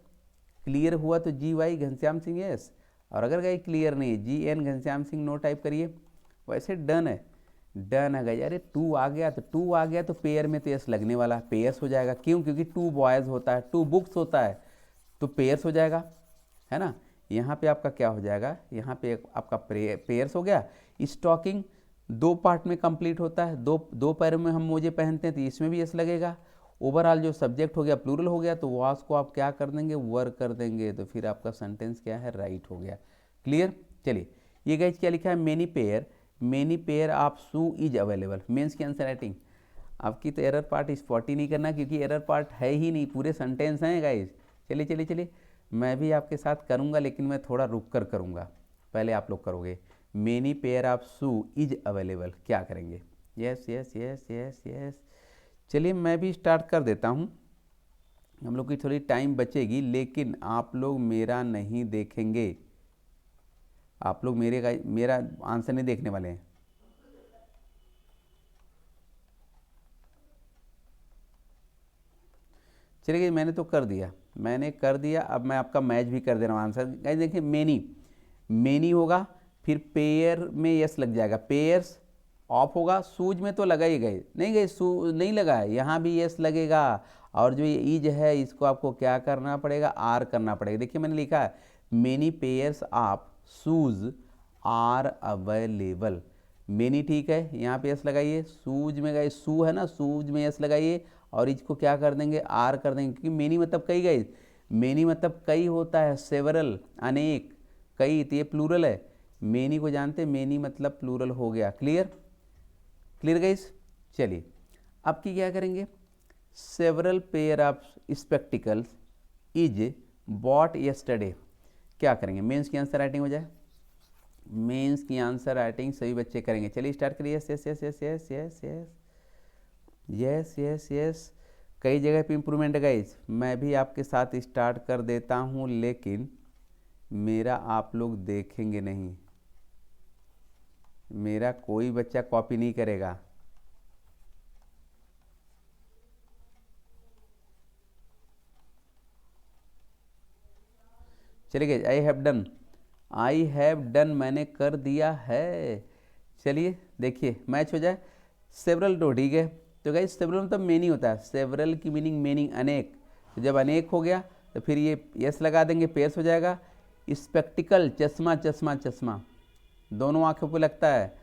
क्लियर हुआ तो G Y Ghanshyam Singh yes, और अगर गाइज क्लियर नहीं है G N Ghanshyam Singh no type करिए। वैसे डन है, डन है गाइज। अरे 2 आ गया तो 2 आ गया तो पेयर में तो यस लगने वाला, पेयर्स हो जाएगा। क्यों, क्योंकि 2 बॉयज़ होता है, 2 बुक्स होता है, तो पेयर्स हो जाएगा, है ना। यहाँ पे आपका क्या हो जाएगा, यहाँ पे आपका पेयर्स हो गया। स्टॉकिंग 2 पार्ट में कंप्लीट होता है, दो पैरों में हम मोजे पहनते हैं, तो इसमें भी यस लगेगा। ओवरऑल जो सब्जेक्ट हो गया प्लूरल हो गया, तो वास को आप क्या कर देंगे, वर कर देंगे, तो फिर आपका सेंटेंस क्या है, राइट हो गया। क्लियर। चलिए ये गाइज क्या लिखा है, many pair of shoe is available, mains की आंसर राइटिंग। आपकी तो एरर पार्ट स्पॉट ही नहीं करना, क्योंकि एरर पार्ट है ही नहीं, पूरे सेंटेंस हैं गाइज। चलिए चलिए चलिए, मैं भी आपके साथ करूँगा लेकिन मैं थोड़ा रुक कर करूँगा, पहले आप लोग करोगे। Many pair of shoe is available, क्या करेंगे, yes yes yes yes yes. चलिए मैं भी स्टार्ट कर देता हूँ, हम लोग की थोड़ी टाइम बचेगी, लेकिन आप लोग मेरा नहीं देखेंगे, आप लोग मेरा आंसर नहीं देखने वाले हैं। चलिए मैंने तो कर दिया, मैंने कर दिया, अब मैं आपका मैच भी कर दे रहा हूँ आंसर। गाइस देखिए मेनी होगा, फिर पेयर में यस लग जाएगा, पेयर्स ऑफ होगा, सूज में तो लगा ही गए, नहीं गए सू नहीं लगा है, यहाँ भी यस लगेगा। और जो ये ईज है इसको आपको क्या करना पड़ेगा, आर करना पड़ेगा। देखिए मैंने लिखा है many pairs of shoes are available, many ठीक है, यहाँ पे यस लगाइए। सूज में गए, सू है ना, सूज में यस लगाइए और इसको क्या कर देंगे, आर कर देंगे, क्योंकि मेनी मतलब कई गए, मेनी मतलब कई होता है, सेवरल अनेक, कई, तो ये प्लूरल है। मेनी को जानते, मेनी मतलब प्लूरल हो गया। Clear, clear guys. चलिए अब की क्या करेंगे, several pair of spectacles is bought yesterday, क्या करेंगे, मेंस की आंसर राइटिंग हो जाए, मेंस की आंसर राइटिंग सभी बच्चे करेंगे। चलिए स्टार्ट करिए, yes yes yes yes yes yes yes yes yes yes. कई जगह पे इम्प्रूवमेंट है गाइस, मैं भी आपके साथ स्टार्ट कर देता हूँ, लेकिन मेरा आप लोग देखेंगे नहीं, मेरा कोई बच्चा कॉपी नहीं करेगा। चलिए आई हैव डन, मैंने कर दिया है। चलिए देखिए मैच हो जाए। सेवरल तो ठीक है, तो गाइस सेवरल मतलब मेनी होता है, सेवरल की मीनिंग मेनी अनेक, तो जब अनेक हो गया तो फिर ये यस लगा देंगे, पेयर्स हो जाएगा। स्पेक्टिकल चश्मा, चश्मा चश्मा दोनों आँखों पर लगता है,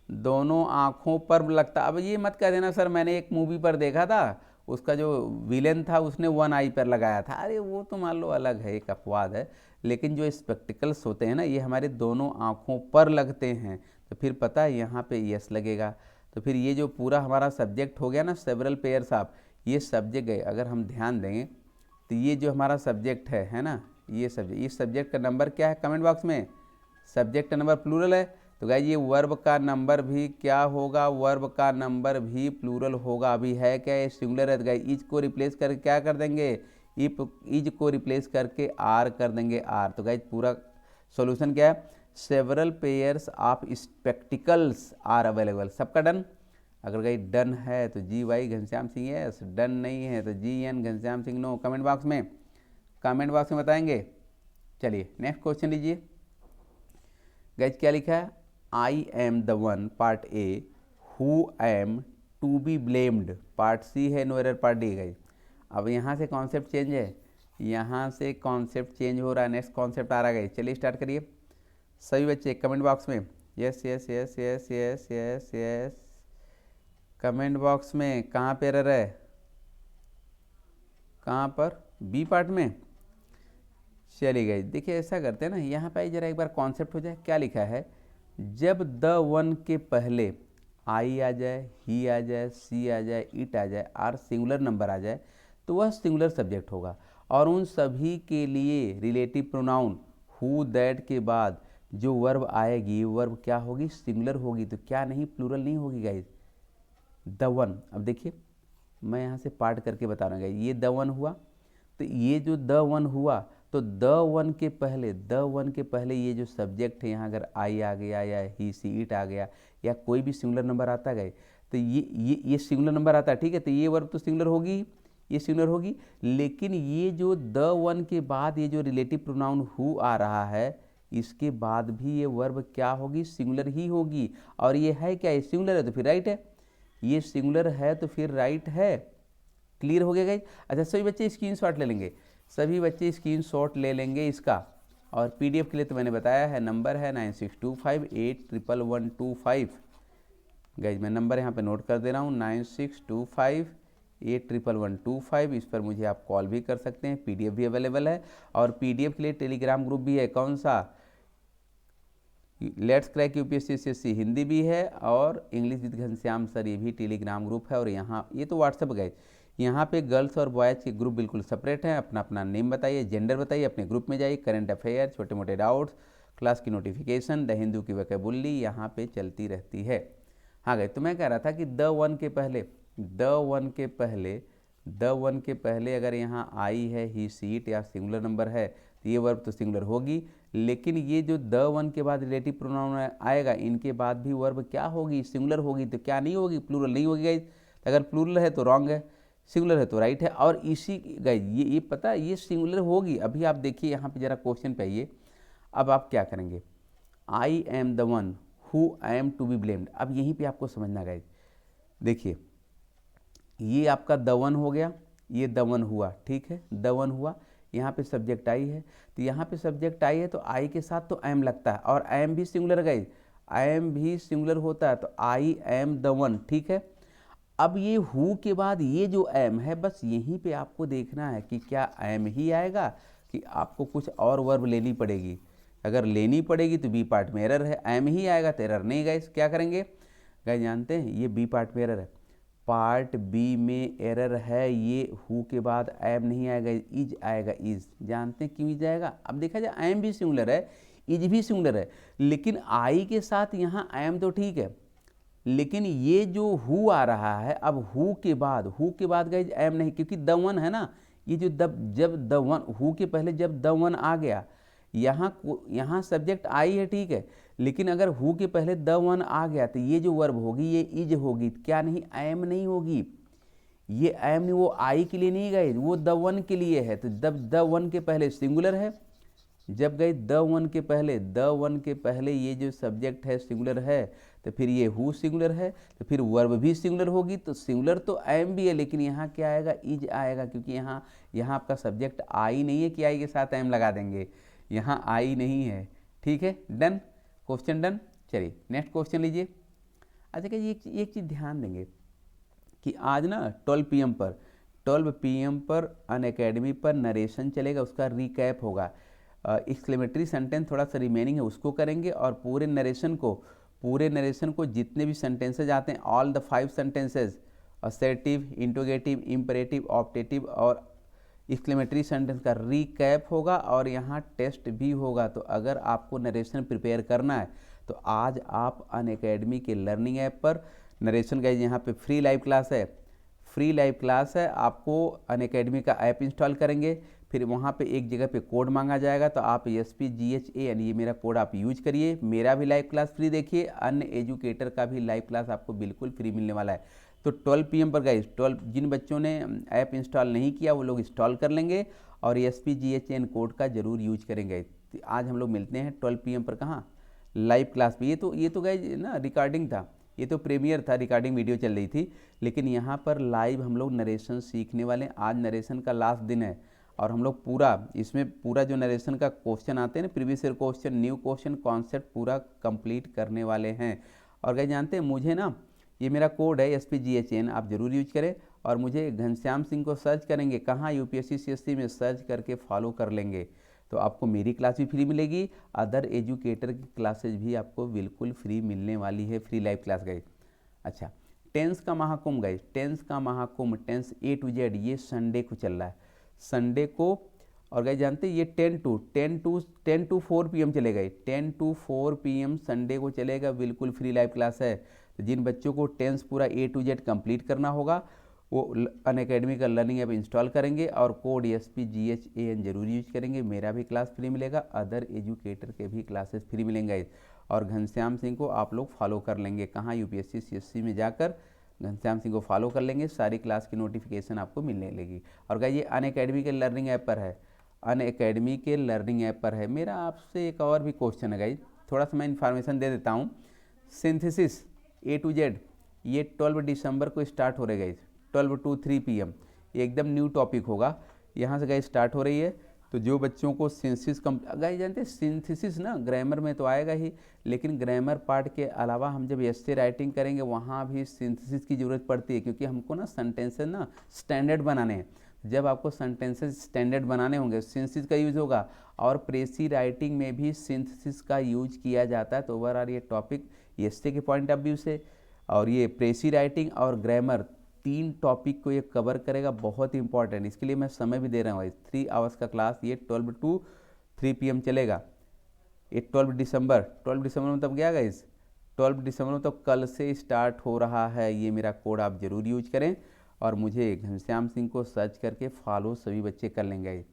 दोनों आँखों पर लगता। अब ये मत कह देना सर मैंने एक मूवी पर देखा था, उसका जो विलेन था उसने 1 आई पर लगाया था, अरे वो तो मान लो अलग है, एक अपवाद है। लेकिन जो स्पेक्टिकल्स होते हैं ना, ये हमारे दोनों आँखों पर लगते हैं, तो फिर पता है यहाँ पे यस लगेगा। तो फिर ये जो पूरा हमारा सब्जेक्ट हो गया ना, सेवरल पेयर्स ऑफ, ये सब्जेक्ट गए। अगर हम ध्यान देंगे तो ये जो हमारा सब्जेक्ट है ना, ये सब्जेक्ट, इस सब्जेक्ट का नंबर क्या है कमेंट बॉक्स में? सब्जेक्ट का नंबर प्लूरल है, तो गाइस ये वर्ब का नंबर भी क्या होगा? वर्ब का नंबर भी प्लूरल होगा। अभी है क्या? ये सिंगुलर है, तो गाइस इज को रिप्लेस करके क्या कर देंगे? इज को रिप्लेस करके आर कर देंगे, आर। तो गाइस पूरा सॉल्यूशन क्या है? Several pairs of spectacles are available. सबका डन? अगर गाइस डन है तो G Y Ghanshyam Singh yes, done नहीं है तो G N Ghanshyam Singh no. Comment box में बताएंगे। चलिए नेक्स्ट क्वेश्चन लीजिए। गाइस क्या लिखा है? I am the one part A who am to be blamed, part C है, no error part D. Guys अब यहाँ से कॉन्सेप्ट चेंज है, यहाँ से कॉन्सेप्ट चेंज हो रहा है, नेक्स्ट कॉन्सेप्ट आ रहा है। चलिए स्टार्ट करिए सभी बच्चे कमेंट बॉक्स में yes yes yes yes yes yes yes. Comment box में कहाँ पे एरर है? कहाँ पर? बी पार्ट में। चलिए गाइस देखिए ऐसा करते हैं ना, यहाँ पे जरा एक बार कॉन्सेप्ट हो जाए। क्या लिखा है? जब द वन के पहले आई आ जाए, ही आ जाए, सी आ जाए, इट आ जाए, आर सिंगुलर नंबर आ जाए, तो वह सिंगुलर सब्जेक्ट होगा। और उन सभी के लिए रिलेटिव प्रोनाउन हु दैट के बाद जो वर्ब आएगी, वर्ब क्या होगी? सिंगुलर होगी। तो क्या नहीं, प्लूरल नहीं होगी गाइस। द वन, अब देखिए मैं यहाँ से पार्ट करके बता रहा हूँ गाइस। ये द वन हुआ, तो ये जो द वन हुआ, तो द वन के पहले ये जो सब्जेक्ट है, यहाँ अगर आई आ गया या ही सी इट आ गया या कोई भी सिंगुलर नंबर आता गए, तो ये सिंगुलर नंबर आता है, ठीक है। तो ये वर्ब तो सिंगुलर होगी, ये सिंगुलर होगी। लेकिन ये जो द वन के बाद ये जो रिलेटिव प्रोनाउन हु आ रहा है, इसके बाद भी ये वर्ब क्या होगी? सिंगुलर ही होगी। और ये है क्या? ये सिंगुलर है तो फिर राइट है। ये सिंगुलर है तो फिर राइट है। क्लियर हो गया गाइस? अच्छा सभी बच्चे स्क्रीनशॉट ले लेंगे, सभी बच्चे स्क्रीनशॉट ले लेंगे इसका। और पीडीएफ के लिए तो मैंने बताया है, नंबर है 9625811125। गाइस मैं नंबर यहाँ पे नोट कर दे रहा हूँ, 9625811125। इस पर मुझे आप कॉल भी कर सकते हैं। पीडीएफ भी अवेलेबल है, और पीडीएफ के लिए टेलीग्राम ग्रुप भी है। कौन सा? लेट्स क्रैक यूपीएससी हिंदी भी है, और इंग्लिश विद घनश्याम सर ये भी टेलीग्राम ग्रुप है। और यहाँ ये तो व्हाट्सएप गए, यहाँ पे गर्ल्स और बॉयज़ के ग्रुप बिल्कुल सेपरेट हैं। अपना अपना नेम बताइए, जेंडर बताइए, अपने ग्रुप में जाइए। करंट अफेयर, छोटे मोटे डाउट्स, क्लास की नोटिफिकेशन, द हिंदू की वोकैबुलरी यहाँ पे चलती रहती है। हाँ गए, तो मैं कह रहा था कि द वन के पहले अगर यहाँ आई है, ही सी इट या सिंगुलर नंबर है, तो ये वर्ब तो सिंगुलर होगी। लेकिन ये जो द वन के बाद रिलेटिव प्रोनाउन आएगा, इनके बाद भी वर्ब क्या होगी? सिंगुलर होगी। तो क्या नहीं होगी? प्लूरल नहीं होगी गाइस। अगर प्लूरल है तो रॉन्ग है, सिंगुलर है तो राइट है। और इसी गाइस ये पता है, ये सिंगुलर होगी। अभी आप देखिए यहाँ पे जरा क्वेश्चन पे आइए। अब आप क्या करेंगे? I am the one who I am to be blamed. अब यहीं पे आपको समझना गाइस, देखिए ये आपका द वन हो गया, ये द वन हुआ, ठीक है, द वन हुआ। यहाँ पे सब्जेक्ट आई है, तो यहाँ पे सब्जेक्ट आई है तो आई के साथ तो एम लगता है, और एम भी सिंगुलर गाइस, एम भी सिंगुलर होता है। तो आई एम द वन, ठीक है। अब ये हु के बाद ये जो एम है, बस यहीं पे आपको देखना है कि क्या एम ही आएगा कि आपको कुछ और वर्ब लेनी पड़ेगी। अगर लेनी पड़ेगी तो बी पार्ट में एरर है, एम ही आएगा तो एरर नहीं। गाइस क्या करेंगे? गाइस जानते हैं ये बी पार्ट में एरर है, पार्ट बी में एरर है। ये हु के बाद एम नहीं आएगा, इज आएगा, इज। जानते हैं क्यों इज आएगा? अब देखा जाए एम भी सिंगुलर है, इज भी सिंगुलर है, लेकिन आई के साथ यहाँ एम तो ठीक है, लेकिन ये जो हु आ रहा है, अब हु के बाद गाइज एम नहीं, क्योंकि द वन है ना। ये जो जब द वन, हु के पहले जब द वन आ गया, यहाँ सब्जेक्ट आई है, ठीक है, लेकिन अगर हु के पहले द वन आ गया तो ये जो वर्ब होगी ये इज होगी। क्या नहीं? एम नहीं होगी। ये एम नहीं, वो आई के लिए नहीं गई, वो द वन के लिए है। तो जब द वन के पहले सिंगुलर है, जब गई द वन के पहले ये जो सब्जेक्ट है सिंगुलर है, तो फिर ये हु सिंगुलर है, तो फिर वर्ब भी सिंगुलर होगी। तो सिंगुलर तो एम भी है, लेकिन यहाँ क्या आएगा? इज आएगा, क्योंकि यहाँ आपका सब्जेक्ट आई नहीं है कि आई के साथ एम लगा देंगे, यहाँ आई नहीं है, ठीक है। Done, question done. चलिए नेक्स्ट क्वेश्चन लीजिए। अच्छा कि एक चीज़ ध्यान देंगे कि आज ना 12 PM पर अनअकैडमी पर नरेशन चलेगा, उसका रिकैप होगा। एक्सक्लेमेटरी सेंटेंस थोड़ा सा रिमेनिंग है, उसको करेंगे, और पूरे नरेशन को पूरे नरेशन को जितने भी सेंटेंसेज आते हैं, all the 5 sentences, assertive, interrogative, imperative, optative और एक्सक्लेमेटरी सेंटेंस का रिकैप होगा और यहाँ टेस्ट भी होगा। तो अगर आपको नरेशन प्रिपेयर करना है तो आज आप अनअकैडमी के लर्निंग ऐप पर नरेशन गाइज यहाँ पे फ्री लाइव क्लास है, फ्री लाइव क्लास है। आपको अनअकैडमी का ऐप इंस्टॉल करेंगे, फिर वहाँ पे एक जगह पे कोड मांगा जाएगा, तो आप SPGHAN ये मेरा कोड आप यूज करिए। मेरा भी लाइव क्लास फ्री देखिए, अन्य एजुकेटर का भी लाइव क्लास आपको बिल्कुल फ्री मिलने वाला है। तो 12 PM पर गाइज 12 जिन बच्चों ने ऐप इंस्टॉल नहीं किया वो लोग इंस्टॉल कर लेंगे और SPGHAN कोड का जरूर यूज करेंगे। तो आज हम लोग मिलते हैं 12 PM पर, कहाँ, लाइव क्लास पे। ये तो गाइज ना रिकॉर्डिंग था, ये तो प्रीमियर था, रिकॉर्डिंग वीडियो चल रही थी, लेकिन यहाँ पर लाइव हम लोग नरेशन सीखने वाले हैं। आज नरेशन का लास्ट दिन है और हम लोग इसमें पूरा जो नरेशन का क्वेश्चन आते हैं ना, previous year question, new question, concept पूरा कंप्लीट करने वाले हैं। और गाइस जानते हैं मुझे ना, ये मेरा कोड है SPGHAN, आप जरूर यूज करें। और मुझे घनश्याम सिंह को सर्च करेंगे, कहाँ, UPSC CSC में सर्च करके फॉलो कर लेंगे तो आपको मेरी क्लास भी फ्री मिलेगी, अदर एजुकेटर की क्लासेज भी आपको बिल्कुल फ्री मिलने वाली है, फ्री लाइव क्लास गाइस। अच्छा, टेंस का महाकुंभ गाइस, टेंस का महाकुंभ, टेंस A to Z, ये संडे को चल रहा है, संडे को। और गाइस जानते हैं ये 10 to 4 PM चलेगा, 10 to 4 PM संडे को चलेगा, बिल्कुल फ्री लाइव क्लास है। तो जिन बच्चों को टेंस पूरा A to Z कंप्लीट करना होगा वो अनअकैडमी का लर्निंग ऐप इंस्टॉल करेंगे और कोड SPGHAN जरूर यूज करेंगे। मेरा भी क्लास फ्री मिलेगा, अदर एजुकेटर के भी क्लासेस फ्री मिलेंगे। और घनश्याम सिंह को आप लोग फॉलो कर लेंगे, कहाँ, UPSC CSC में जाकर घनश्याम सिंह को फॉलो कर लेंगे, सारी क्लास की नोटिफिकेशन आपको मिलने लगेगी। और गाइस ये अनअकैडमी के लर्निंग ऐप पर है, अनअकैडमी के लर्निंग ऐप पर है। मेरा आपसे एक और भी क्वेश्चन है गाइस, थोड़ा सा मैं इन्फॉर्मेशन दे देता हूँ। सिंथेसिस A to Z ये 12 दिसंबर को स्टार्ट हो रहा है गाइस, 12 to 3 PM, ये एकदम न्यू टॉपिक होगा, यहाँ से गाइस स्टार्ट हो रही है। तो जो बच्चों को सिंथेसिस गाइस जानते हैं सिंथेसिस ना ग्रामर में तो आएगा ही, लेकिन ग्रामर पार्ट के अलावा हम जब एस्से राइटिंग करेंगे वहाँ भी सिंथेसिस की ज़रूरत पड़ती है, क्योंकि हमको ना सेंटेंसेस ना स्टैंडर्ड बनाने हैं। जब आपको सेंटेंसेस स्टैंडर्ड बनाने होंगे सिंथेसिस का यूज़ होगा, और प्रेसी राइटिंग में भी सिंथेसिस का यूज किया जाता है। तो ओवरऑल ये टॉपिक एस्से के पॉइंट ऑफ व्यू से और ये प्रेसी राइटिंग और ग्रामर 3 टॉपिक को ये कवर करेगा, बहुत ही इंपॉर्टेंट। इसके लिए मैं समय भी दे रहा हूँ, 3 आवर्स का क्लास ये 12 to 3 PM चलेगा। ये 12 दिसंबर मतलब क्या गाइस, 12 दिसंबर मतलब कल से स्टार्ट हो रहा है। ये मेरा कोड आप जरूर यूज करें और मुझे घनश्याम सिंह को सर्च करके फॉलो सभी बच्चे कर लेंगे।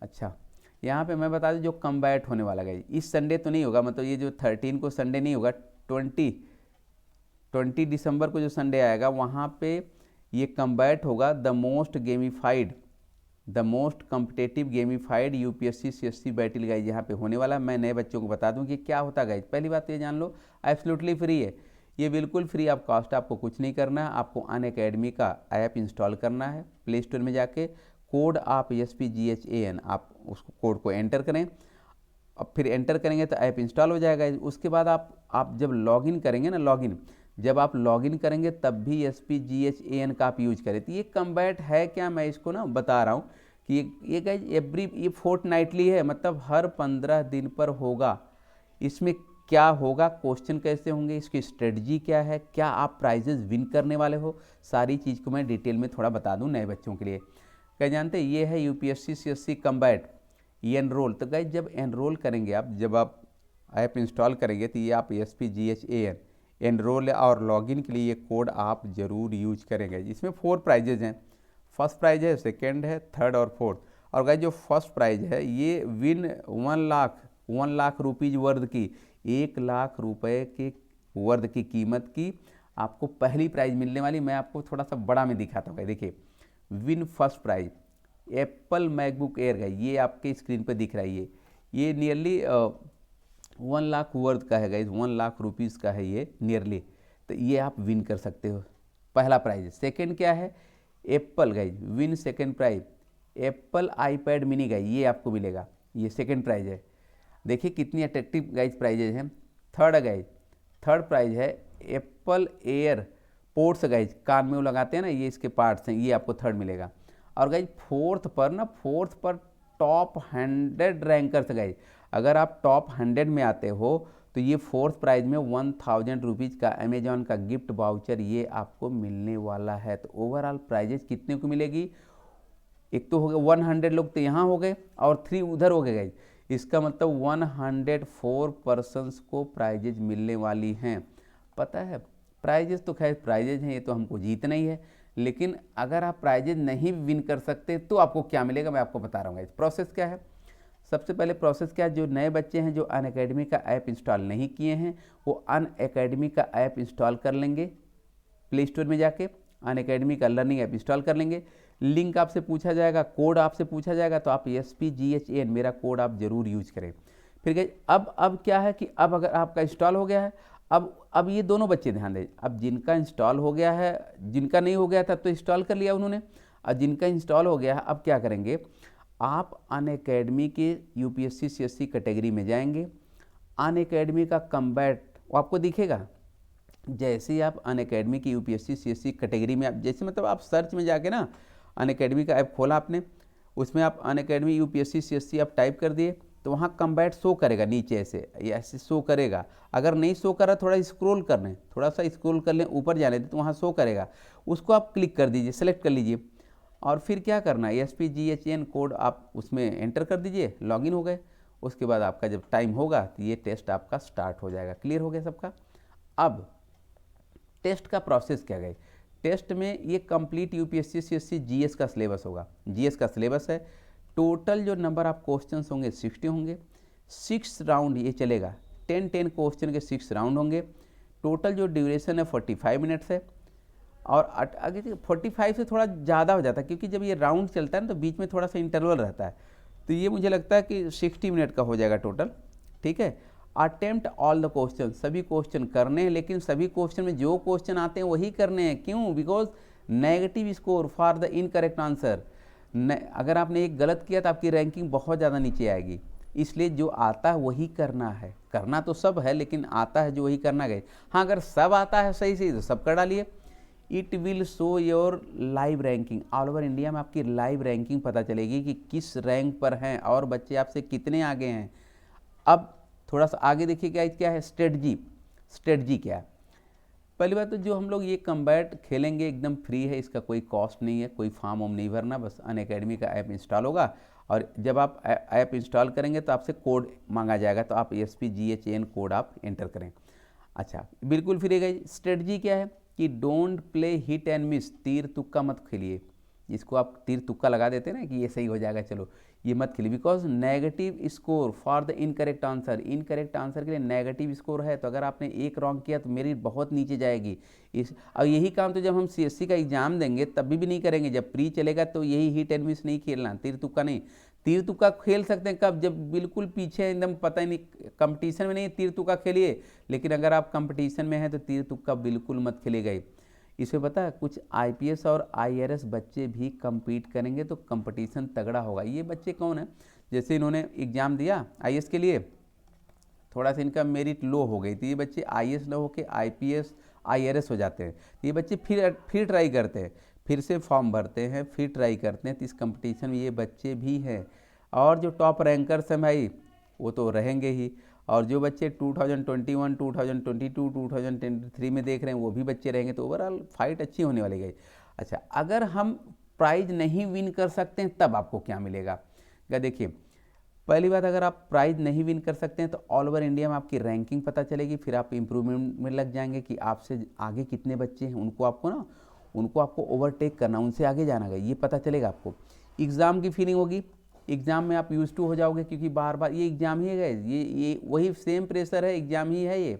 अच्छा, यहाँ पे मैं बता दूँ जो कम्बैट होने वाला गाइस, इस संडे तो नहीं होगा, मतलब ये जो 13 को संडे नहीं होगा, 20 दिसंबर को जो संडे आएगा वहाँ पे ये कम्बैट होगा, the most competitive gamified UPSC CSC battle guys यहाँ पे होने वाला है। मैं नए बच्चों को बता दूं कि क्या होता है गाइज। पहली बात तो ये जान लो, एब्सोल्युटली फ्री है, ये बिल्कुल फ्री ऑफ कॉस्ट, आपको कुछ नहीं करना है। आपको अनअकैडमी का ऐप इंस्टॉल करना है, प्ले स्टोर में जाके कोड आप SPGHAN आप उस कोड को एंटर करें, अब फिर एंटर करेंगे तो ऐप इंस्टॉल हो जाएगा। उसके बाद आप जब लॉगिन करेंगे ना, जब आप लॉगिन करेंगे तब भी SPGHAN का आप यूज करें। तो ये कम्बैट है क्या, मैं इसको ना बता रहा हूँ कि ये गाइज ये फोर्टनाइटली है, मतलब हर 15 दिन पर होगा। इसमें क्या होगा, क्वेश्चन कैसे होंगे, इसकी स्ट्रेटजी क्या है, क्या आप प्राइजेस विन करने वाले हो, सारी चीज़ को मैं डिटेल में थोड़ा बता दूं नए बच्चों के लिए। क्या जानते हैं, ये है UPSC CSC कम्बैट, ये एनरोल। तो गाइज जब एनरोल करेंगे आप, जब आप ऐप इंस्टॉल करेंगे तो ये आप SPGHAN एनरोल और लॉगिन के लिए ये कोड आप जरूर यूज करेंगे। इसमें 4 प्राइजेज हैं, फर्स्ट प्राइज है, सेकंड है, थर्ड और फोर्थ। और गाइस जो फर्स्ट प्राइज है ये विन 1 लाख रुपीज वर्थ की, 1 लाख रुपए के वर्थ की कीमत की आपको पहली प्राइज मिलने वाली। मैं आपको थोड़ा सा बड़ा में दिखाता हूँ, देखिए win first prize Apple MacBook Air का, ये आपके स्क्रीन पर दिख रहा है, ये नियरली 1 लाख वर्थ का है गाइज, 1 लाख रुपीज़ का है ये नियरली। तो ये आप विन कर सकते हो, पहला प्राइज। सेकंड क्या है, Apple guys win second prize, Apple iPad mini guys, ये आपको मिलेगा, ये सेकंड प्राइज है। देखिए कितनी अट्रैक्टिव गाइज प्राइजेज हैं। थर्ड प्राइज है एप्पल एयर पोर्ट्स गाइज, कान में वो लगाते हैं ना, ये इसके पार्ट्स हैं, ये आपको थर्ड मिलेगा। और गाइज फोर्थ पर टॉप 100 रैंकर्स गाइज, अगर आप टॉप 100 में आते हो तो ये फोर्थ प्राइज में 1000 रुपीज़ का अमेजॉन का गिफ्ट वाउचर ये आपको मिलने वाला है। तो ओवरऑल प्राइजेस कितने को मिलेगी, एक तो हो गए 100 लोग तो यहाँ हो गए और 3 उधर हो गए। इसका मतलब 104 पर्सन्स को प्राइजेज मिलने वाली हैं। पता है प्राइजेज तो खैर प्राइजेज हैं, ये तो हमको जीतना ही है, लेकिन अगर आप प्राइजेज नहीं विन कर सकते तो आपको क्या मिलेगा मैं आपको बता रहा हूँ। प्रोसेस क्या है, सबसे पहले प्रोसेस क्या है, जो नए बच्चे हैं जो अनअकैडमी का ऐप इंस्टॉल नहीं किए हैं वो अनअकैडमी का ऐप इंस्टॉल कर लेंगे, प्ले स्टोर में जाके अनअकैडमी का लर्निंग ऐप इंस्टॉल कर लेंगे। लिंक आपसे पूछा जाएगा, कोड आपसे पूछा जाएगा, तो आप SPGHAN मेरा कोड आप जरूर यूज करें। फिर गए अब क्या है कि अब अगर आपका इंस्टॉल हो गया है, अब ये दोनों बच्चे ध्यान दें, अब जिनका इंस्टॉल हो गया है, जिनका नहीं हो गया था तो इंस्टॉल कर लिया उन्होंने, और जिनका इंस्टॉल हो गया है अब क्या करेंगे, आप अनअकैडमी के UPSC CSC कैटेगरी में जाएंगे। अनअकैडमी का कम्बैट वो आपको दिखेगा, जैसे ही आप अनअकैडमी की UPSC CSC कैटेगरी में आप जैसे मतलब आप सर्च में जाके ना अनअकैडमी का ऐप खोला आपने, उसमें आप अनअकैडमी UPSC CSC आप टाइप कर दिए तो वहाँ कम्बैट शो करेगा नीचे ऐसे ऐसे शो करेगा। अगर नहीं शो कर रहा थोड़ा स्क्रॉल कर लें, थोड़ा सा स्क्रॉल कर लें ऊपर जाने दें तो वहाँ शो करेगा, उसको आप क्लिक कर दीजिए, सेलेक्ट कर लीजिए और फिर क्या करना है SPGHAN कोड आप उसमें एंटर कर दीजिए, लॉगिन हो गए। उसके बाद आपका जब टाइम होगा तो ये टेस्ट आपका स्टार्ट हो जाएगा। क्लियर हो गया सबका। अब टेस्ट का प्रोसेस क्या गए, टेस्ट में ये कंप्लीट UPSC CSC GS का सिलेबस होगा, GS का सिलेबस है। टोटल जो नंबर ऑफ क्वेश्चंस होंगे 60 होंगे, 6 राउंड ये चलेगा, 10 क्वेश्चन के 6 राउंड होंगे। टोटल जो ड्यूरेशन है 45 मिनट्स है, और आगे 45 से थोड़ा ज़्यादा हो जाता है क्योंकि जब ये राउंड चलता है ना तो बीच में थोड़ा सा इंटरवल रहता है, तो ये मुझे लगता है कि 60 मिनट का हो जाएगा टोटल। ठीक है, अटेम्प्ट ऑल द क्वेश्चन, सभी क्वेश्चन करने हैं, लेकिन सभी क्वेश्चन में जो क्वेश्चन आते हैं वही करने हैं। क्यों? Because negative score for the incorrect answer, अगर आपने एक गलत किया तो आपकी रैंकिंग बहुत ज़्यादा नीचे आएगी, इसलिए जो आता है वही करना है। करना तो सब है लेकिन आता है जो वही करना गए। हाँ, अगर सब आता है सही सही तो सब कर डालिए। It will show your live ranking, all over India में आपकी लाइव रैंकिंग पता चलेगी कि किस रैंक पर हैं और बच्चे आपसे कितने आगे हैं। अब थोड़ा सा आगे देखिए क्या है स्ट्रेटजी क्या है। पहली बात तो जो हम लोग ये कम्बैट खेलेंगे एकदम फ्री है, इसका कोई कॉस्ट नहीं है, कोई फॉर्म वॉर्म नहीं भरना, बस अनअकैडमी का ऐप इंस्टॉल होगा और जब आप ऐप इंस्टॉल करेंगे तो आपसे कोड मांगा जाएगा, तो आप SPGHAN कोड आप एंटर करें। अच्छा, बिल्कुल फ्री है। स्ट्रेटजी क्या है कि don't play hit and miss, तीर तुक्का मत खेलिए। जिसको आप तीर तुक्का लगा देते हैं ना कि ये सही हो जाएगा, चलो ये मत खेलिए। Because negative score for the incorrect answer, incorrect answer के लिए नेगेटिव स्कोर है, तो अगर आपने एक रॉन्ग किया तो मेरिट बहुत नीचे जाएगी। और यही काम तो जब हम CSC का एग्जाम देंगे तब भी नहीं करेंगे, जब प्री चलेगा तो यही हिट एंड मिस नहीं खेलना, तीर तुक्का नहीं। तीर तुक्का खेल सकते हैं कब? जब बिल्कुल पीछे एकदम पता ही नहीं, कंपटीशन में नहीं तीर तुक्का खेलिए, लेकिन अगर आप कंपटीशन में हैं तो तीर तुक्का बिल्कुल मत खेलिएगा। इसमें पता है कुछ IPS और IRS बच्चे भी compete करेंगे तो कंपटीशन तगड़ा होगा। ये बच्चे कौन है? जैसे इन्होंने एग्ज़ाम दिया IAS के लिए, थोड़ा सा इनका मेरिट लो हो गई, तो ये बच्चे IAS ना होकर IPS IRS हो जाते हैं। तो ये बच्चे फिर ट्राई करते हैं, फिर से फॉर्म भरते हैं, फिर ट्राई करते हैं, तो इस कंपटीशन में ये बच्चे भी हैं। और जो टॉप रैंकर्स हैं भाई वो तो रहेंगे ही, और जो बच्चे 2021, 2022, 2023 में देख रहे हैं वो भी बच्चे रहेंगे, तो ओवरऑल फाइट अच्छी होने वाली है। अच्छा, अगर हम प्राइज़ नहीं विन कर सकते हैं तब आपको क्या मिलेगा? क्या देखिए, पहली बात अगर आप प्राइज़ नहीं विन कर सकते हैं तो ऑल ओवर इंडिया में आपकी रैंकिंग पता चलेगी, फिर आप इम्प्रूवमेंट में लग जाएंगे कि आपसे आगे कितने बच्चे हैं, उनको आपको ओवरटेक करना, उनसे आगे जाना है, ये पता चलेगा आपको। एग्ज़ाम की फीलिंग होगी, एग्ज़ाम में आप यूज टू हो जाओगे क्योंकि बार बार ये एग्ज़ाम ही है, ये वही सेम प्रेशर है, एग्ज़ाम ही है। ये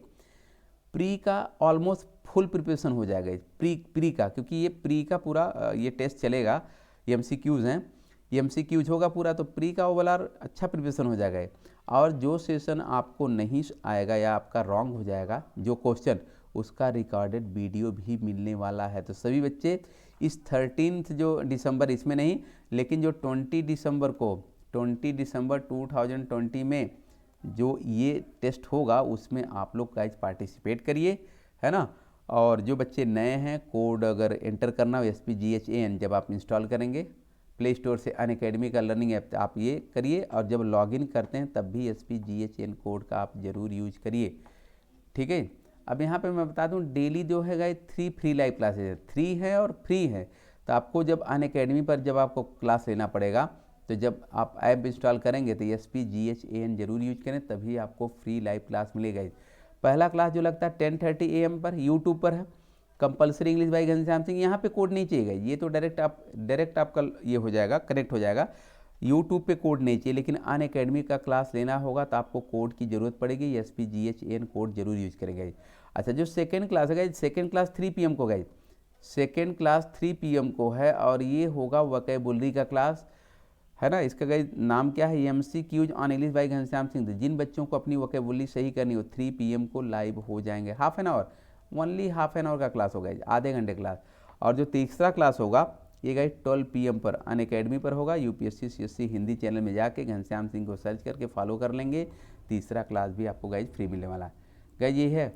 प्री का ऑलमोस्ट फुल प्रिपरेशन हो जाएगा प्री का, क्योंकि ये प्री का पूरा ये टेस्ट चलेगा, MCQs हैं, MCQs होगा पूरा, तो प्री का ओवरऑल अच्छा प्रिपरेशन हो जाएगा। और जो सेशन आपको नहीं आएगा या आपका रॉन्ग हो जाएगा जो क्वेश्चन, उसका रिकॉर्डेड वीडियो भी मिलने वाला है। तो सभी बच्चे इस 13 जो दिसंबर, इसमें नहीं लेकिन जो 20 दिसंबर को, 20 दिसंबर 2020 में जो ये टेस्ट होगा उसमें आप लोग गाइस पार्टिसिपेट करिए, है ना। और जो बच्चे नए हैं, कोड अगर एंटर करना हो SPGHAN जब आप इंस्टॉल करेंगे प्ले स्टोर से अनअकैडमी का लर्निंग ऐप आप ये करिए, और जब लॉगिन करते हैं तब भी SPGHN कोड का आप ज़रूर यूज करिए, ठीक है। अब यहाँ पे मैं बता दूँ, डेली जो है गाइस 3 फ्री लाइव क्लासेज है, 3 है और फ्री है। तो आपको जब अनअकैडमी पर जब आपको क्लास लेना पड़ेगा, तो जब आप ऐप इंस्टॉल करेंगे तो SPGHAN जरूर यूज करें, तभी आपको फ्री लाइव क्लास मिलेगा। पहला क्लास जो लगता है 10:30 AM पर यूट्यूब पर है, compulsory English by Ghanshyam Singh. यहाँ पे कोड नहीं चाहिए, ये तो डायरेक्ट आपका ये हो जाएगा, कनेक्ट हो जाएगा। यूट्यूब पे कोड नहीं चाहिए, लेकिन अनअकैडमी का क्लास लेना होगा तो आपको कोड की ज़रूरत पड़ेगी, SPGHAN कोड जरूर यूज करेंगे। अच्छा, जो सेकेंड क्लास है, सेकेंड क्लास 3 PM को गई, सेकेंड क्लास 3 PM को है, और ये होगा वोकैबुलरी का क्लास है ना। इसका गाइस नाम क्या है, MCQs on English by Ghanshyam Singh. जिन बच्चों को अपनी वोकैबुलरी सही करनी हो 3 PM को लाइव हो जाएंगे, half an hour, only half an hour का क्लास होगा, आधे घंटे क्लास। और जो तीसरा क्लास होगा ये गाइस 12 PM पर अनअकैडमी पर होगा। UPSC CSC हिंदी चैनल में जाके घनश्याम सिंह को सर्च करके फॉलो कर लेंगे, तीसरा क्लास भी आपको गाइस फ्री मिलने वाला है। गाइस ये है,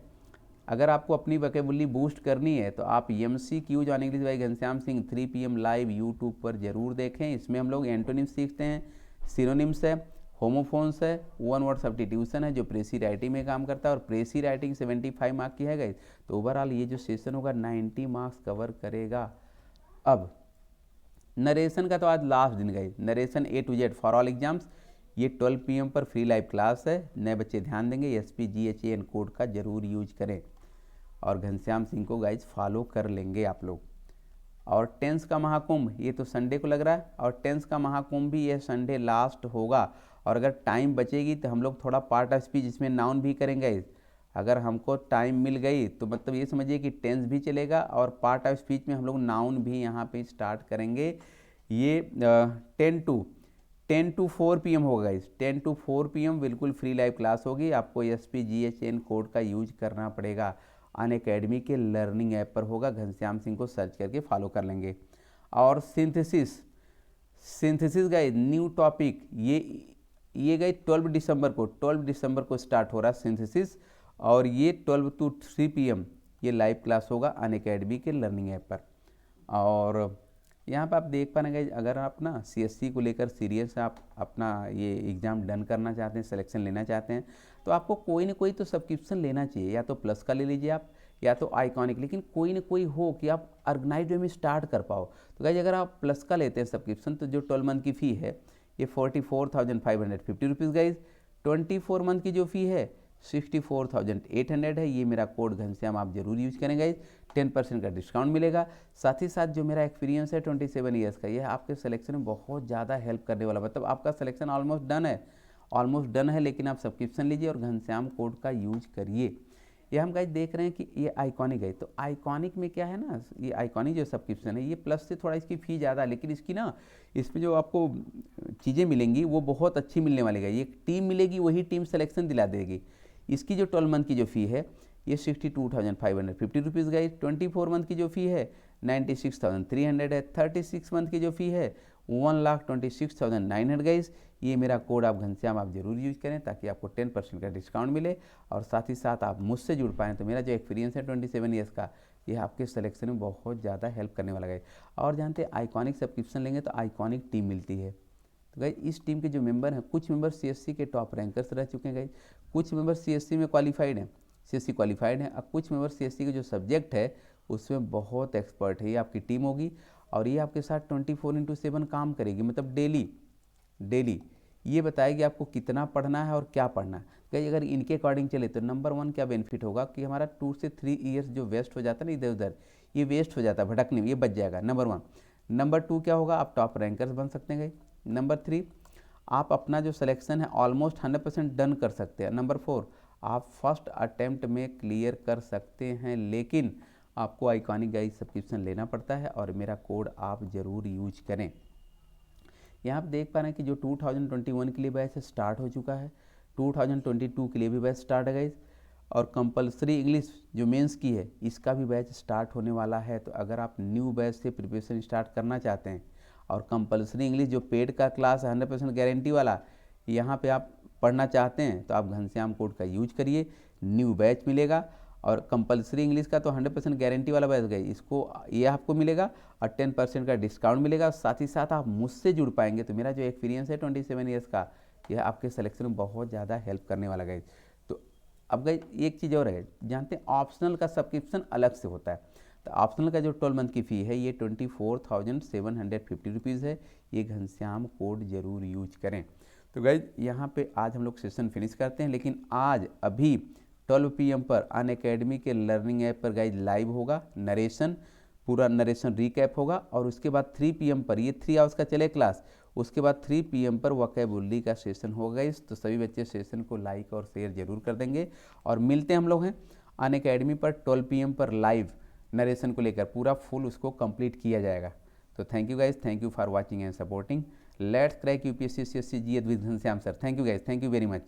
अगर आपको अपनी वोकैबुलरी बूस्ट करनी है तो आप MCQs on English by Ghanshyam Singh 3 PM live YouTube पर जरूर देखें। इसमें हम लोग एंटोनिम्स सीखते हैं, सिनोनिम्स है, होमोफोन्स है, वन वर्ड सब्स्टिट्यूशन है जो प्रेसी राइटिंग में काम करता है, और प्रेसी राइटिंग 75 मार्क की है गाइस। तो ओवरऑल ये जो सेशन होगा 90 मार्क्स कवर करेगा। अब नरेशन का तो आज लास्ट दिन गई, narration A to Z for all exams, ये 12 PM पर फ्री लाइव क्लास है। नए बच्चे ध्यान देंगे, SPGHAN कोड का जरूर यूज करें, और घनश्याम सिंह को गाइज फॉलो कर लेंगे आप लोग। और टेंस का महाकुंभ ये तो संडे को लग रहा है, और टेंस का महाकुंभ भी ये संडे लास्ट होगा। और अगर टाइम बचेगी तो हम लोग थोड़ा पार्ट ऑफ स्पीच इसमें नाउन भी करेंगे। अगर हमको टाइम मिल गई तो मतलब ये समझिए कि टेंस भी चलेगा, और पार्ट ऑफ स्पीच में हम लोग नाउन भी यहाँ पे स्टार्ट करेंगे। ये 10 to 4 PM होगा इस 10 to 4 PM बिल्कुल फ्री लाइव क्लास होगी। आपको SPGHAN कोड का यूज करना पड़ेगा, अनअकैडमी के लर्निंग ऐप पर होगा, घनश्याम सिंह को सर्च करके फॉलो कर लेंगे। और सिंथेसिस गाइस न्यू टॉपिक, ये गई 12 दिसंबर को स्टार्ट हो रहा है सिंथेसिस, और ये 12 to 3 PM ये लाइव क्लास होगा अनअकैडमी के लर्निंग ऐप पर। और यहाँ पे आप देख पा रहे हैं, अगर आप ना CSC को लेकर सीरियस आप अपना ये एग्ज़ाम डन करना चाहते हैं, सिलेक्शन लेना चाहते हैं, तो आपको कोई ना कोई तो सब्सक्रिप्शन लेना चाहिए। या तो प्लस का ले लीजिए आप, या तो आइकॉनिक, लेकिन कोई ना कोई हो कि आप ऑर्गेनाइज वे में स्टार्ट कर पाओ। तो गाइस अगर आप प्लस का लेते हैं सब्सक्रिप्शन, तो जो 12 मंथ की फ़ी है ये 44,550 रुपीज़ गाइज। 24 मंथ की जो फ़ी है 64,800 है। ये मेरा कोड घनश्याम आप जरूर यूज करेंगे, 10% का डिस्काउंट मिलेगा। साथ ही साथ जो मेरा एक्सपीरियंस है 27 ईयर्स का, ये आपके सिलेक्शन में बहुत ज़्यादा हेल्प करने वाला। मतलब आपका सिलेक्शन ऑलमोस्ट डन है, लेकिन आप सब्सक्रिप्शन लीजिए और घनश्याम कोड का यूज करिए। ये हम गाइस देख रहे हैं कि ये आइकॉनिक है, तो आइकॉनिक में क्या है ना, ये आइकॉनिक जो सब्सक्रिप्शन है ये प्लस से थोड़ा इसकी फ़ी ज़्यादा है, लेकिन इसकी ना इसमें जो आपको चीज़ें मिलेंगी वो बहुत अच्छी मिलने वाली है। ये टीम मिलेगी, वही टीम सिलेक्शन दिला देगी। इसकी जो 12 मंथ की जो फ़ी है ये 62,550 रुपीज़ गाइस। 24 मंथ की जो फ़ी है 96,300 है। 36 मंथ की जो फ़ी है 1,26,900 गाइस। ये मेरा कोड आप घनश्याम आप जरूर यूज करें, ताकि आपको 10% का डिस्काउंट मिले, और साथ ही साथ आप मुझसे जुड़ पाएँ। तो मेरा जो एक्सपीरियंस है 27 ईयर्स का, ये आपके सिलेक्शन में बहुत ज़्यादा हेल्प करने वाला है। और जानते हैं आइकॉनिक सब्सक्रिप्शन लेंगे तो आइकॉनिक टीम मिलती है। तो गाइस इस टीम के जो मेंबर हैं, कुछ मेंबर CSC के टॉप रैंकर्स रह चुके हैं गाइस, कुछ मेंबर CSC में क्वालिफाइड हैं, CSC क्वालिफाइड हैं, और कुछ मेंबर CSC के जो सब्जेक्ट है उसमें बहुत एक्सपर्ट है। ये आपकी टीम होगी, और ये आपके साथ 24/7 काम करेगी। मतलब डेली ये बताएगी आपको कितना पढ़ना है और क्या पढ़ना है। गाइस अगर इनके अकॉर्डिंग चले तो नंबर 1 क्या बेनिफिट होगा कि हमारा 2 से 3 ईयर्स जो वेस्ट हो जाता है ना इधर उधर, ये वेस्ट हो जाता है भटकने में, ये बच जाएगा, नंबर 1। नंबर 2 क्या होगा, आप टॉप रैंकर्स बन सकते हैं गाइस। नंबर 3 आप अपना जो सिलेक्शन है ऑलमोस्ट 100% डन कर सकते हैं। नंबर 4 आप फर्स्ट अटेम्प्ट में क्लियर कर सकते हैं, लेकिन आपको आइकॉनिक गाइस सब्सक्रिप्शन लेना पड़ता है, और मेरा कोड आप ज़रूर यूज करें। यहाँ आप देख पा रहे हैं कि जो 2021 के लिए बैच स्टार्ट हो चुका है, 2022 के लिए भी बैच स्टार्ट है गाइस, और कंपलसरी इंग्लिश जो मेंस की है इसका भी बैच स्टार्ट होने वाला है। तो अगर आप न्यू बैच से प्रिपरेशन स्टार्ट करना चाहते हैं, और कंपलसरी इंग्लिश जो पेड का क्लास है 100% गारंटी वाला, यहाँ पे आप पढ़ना चाहते हैं, तो आप घनश्याम कोड का यूज करिए, न्यू बैच मिलेगा। और कंपलसरी इंग्लिश का तो 100% गारंटी वाला बैच गई, इसको ये आपको मिलेगा और 10% का डिस्काउंट मिलेगा। साथ ही साथ आप मुझसे जुड़ पाएंगे, तो मेरा जो एक्सपीरियंस है 27 ईयर्स का, यह आपके सिलेक्शन में बहुत ज़्यादा हेल्प करने वाला गाइज। तो अब गाइज एक चीज़ और है, जानते हैं ऑप्शनल का सब्सक्रिप्शन अलग से होता है। तो ऑप्शनल का जो 12 मंथ की फ़ी है ये 24,750 रुपीज़ है। ये घनश्याम कोड जरूर यूज करें। तो गाइज यहाँ पे आज हम लोग सेशन फिनिश करते हैं, लेकिन आज अभी 12 PM पर अनअकैडमी के लर्निंग ऐप पर गाइज लाइव होगा नरेशन, पूरा नरेशन रिकैप होगा। और उसके बाद 3 PM पर, ये 3 आवर्स का चले क्लास, उसके बाद 3 PM पर वोकैबुलरी का सेशन होगा गाइज। तो सभी बच्चे सेशन को लाइक और शेयर जरूर कर देंगे। और मिलते हैं हम लोग हैं अनअकैडमी पर 12 PM पर लाइव नरेशन को लेकर, पूरा फुल उसको कंप्लीट किया जाएगा। तो thank you guys, thank you for watching and supporting let's crack UPSC CSC GS with Ghanshyam sir. Thank you guys, thank you very much.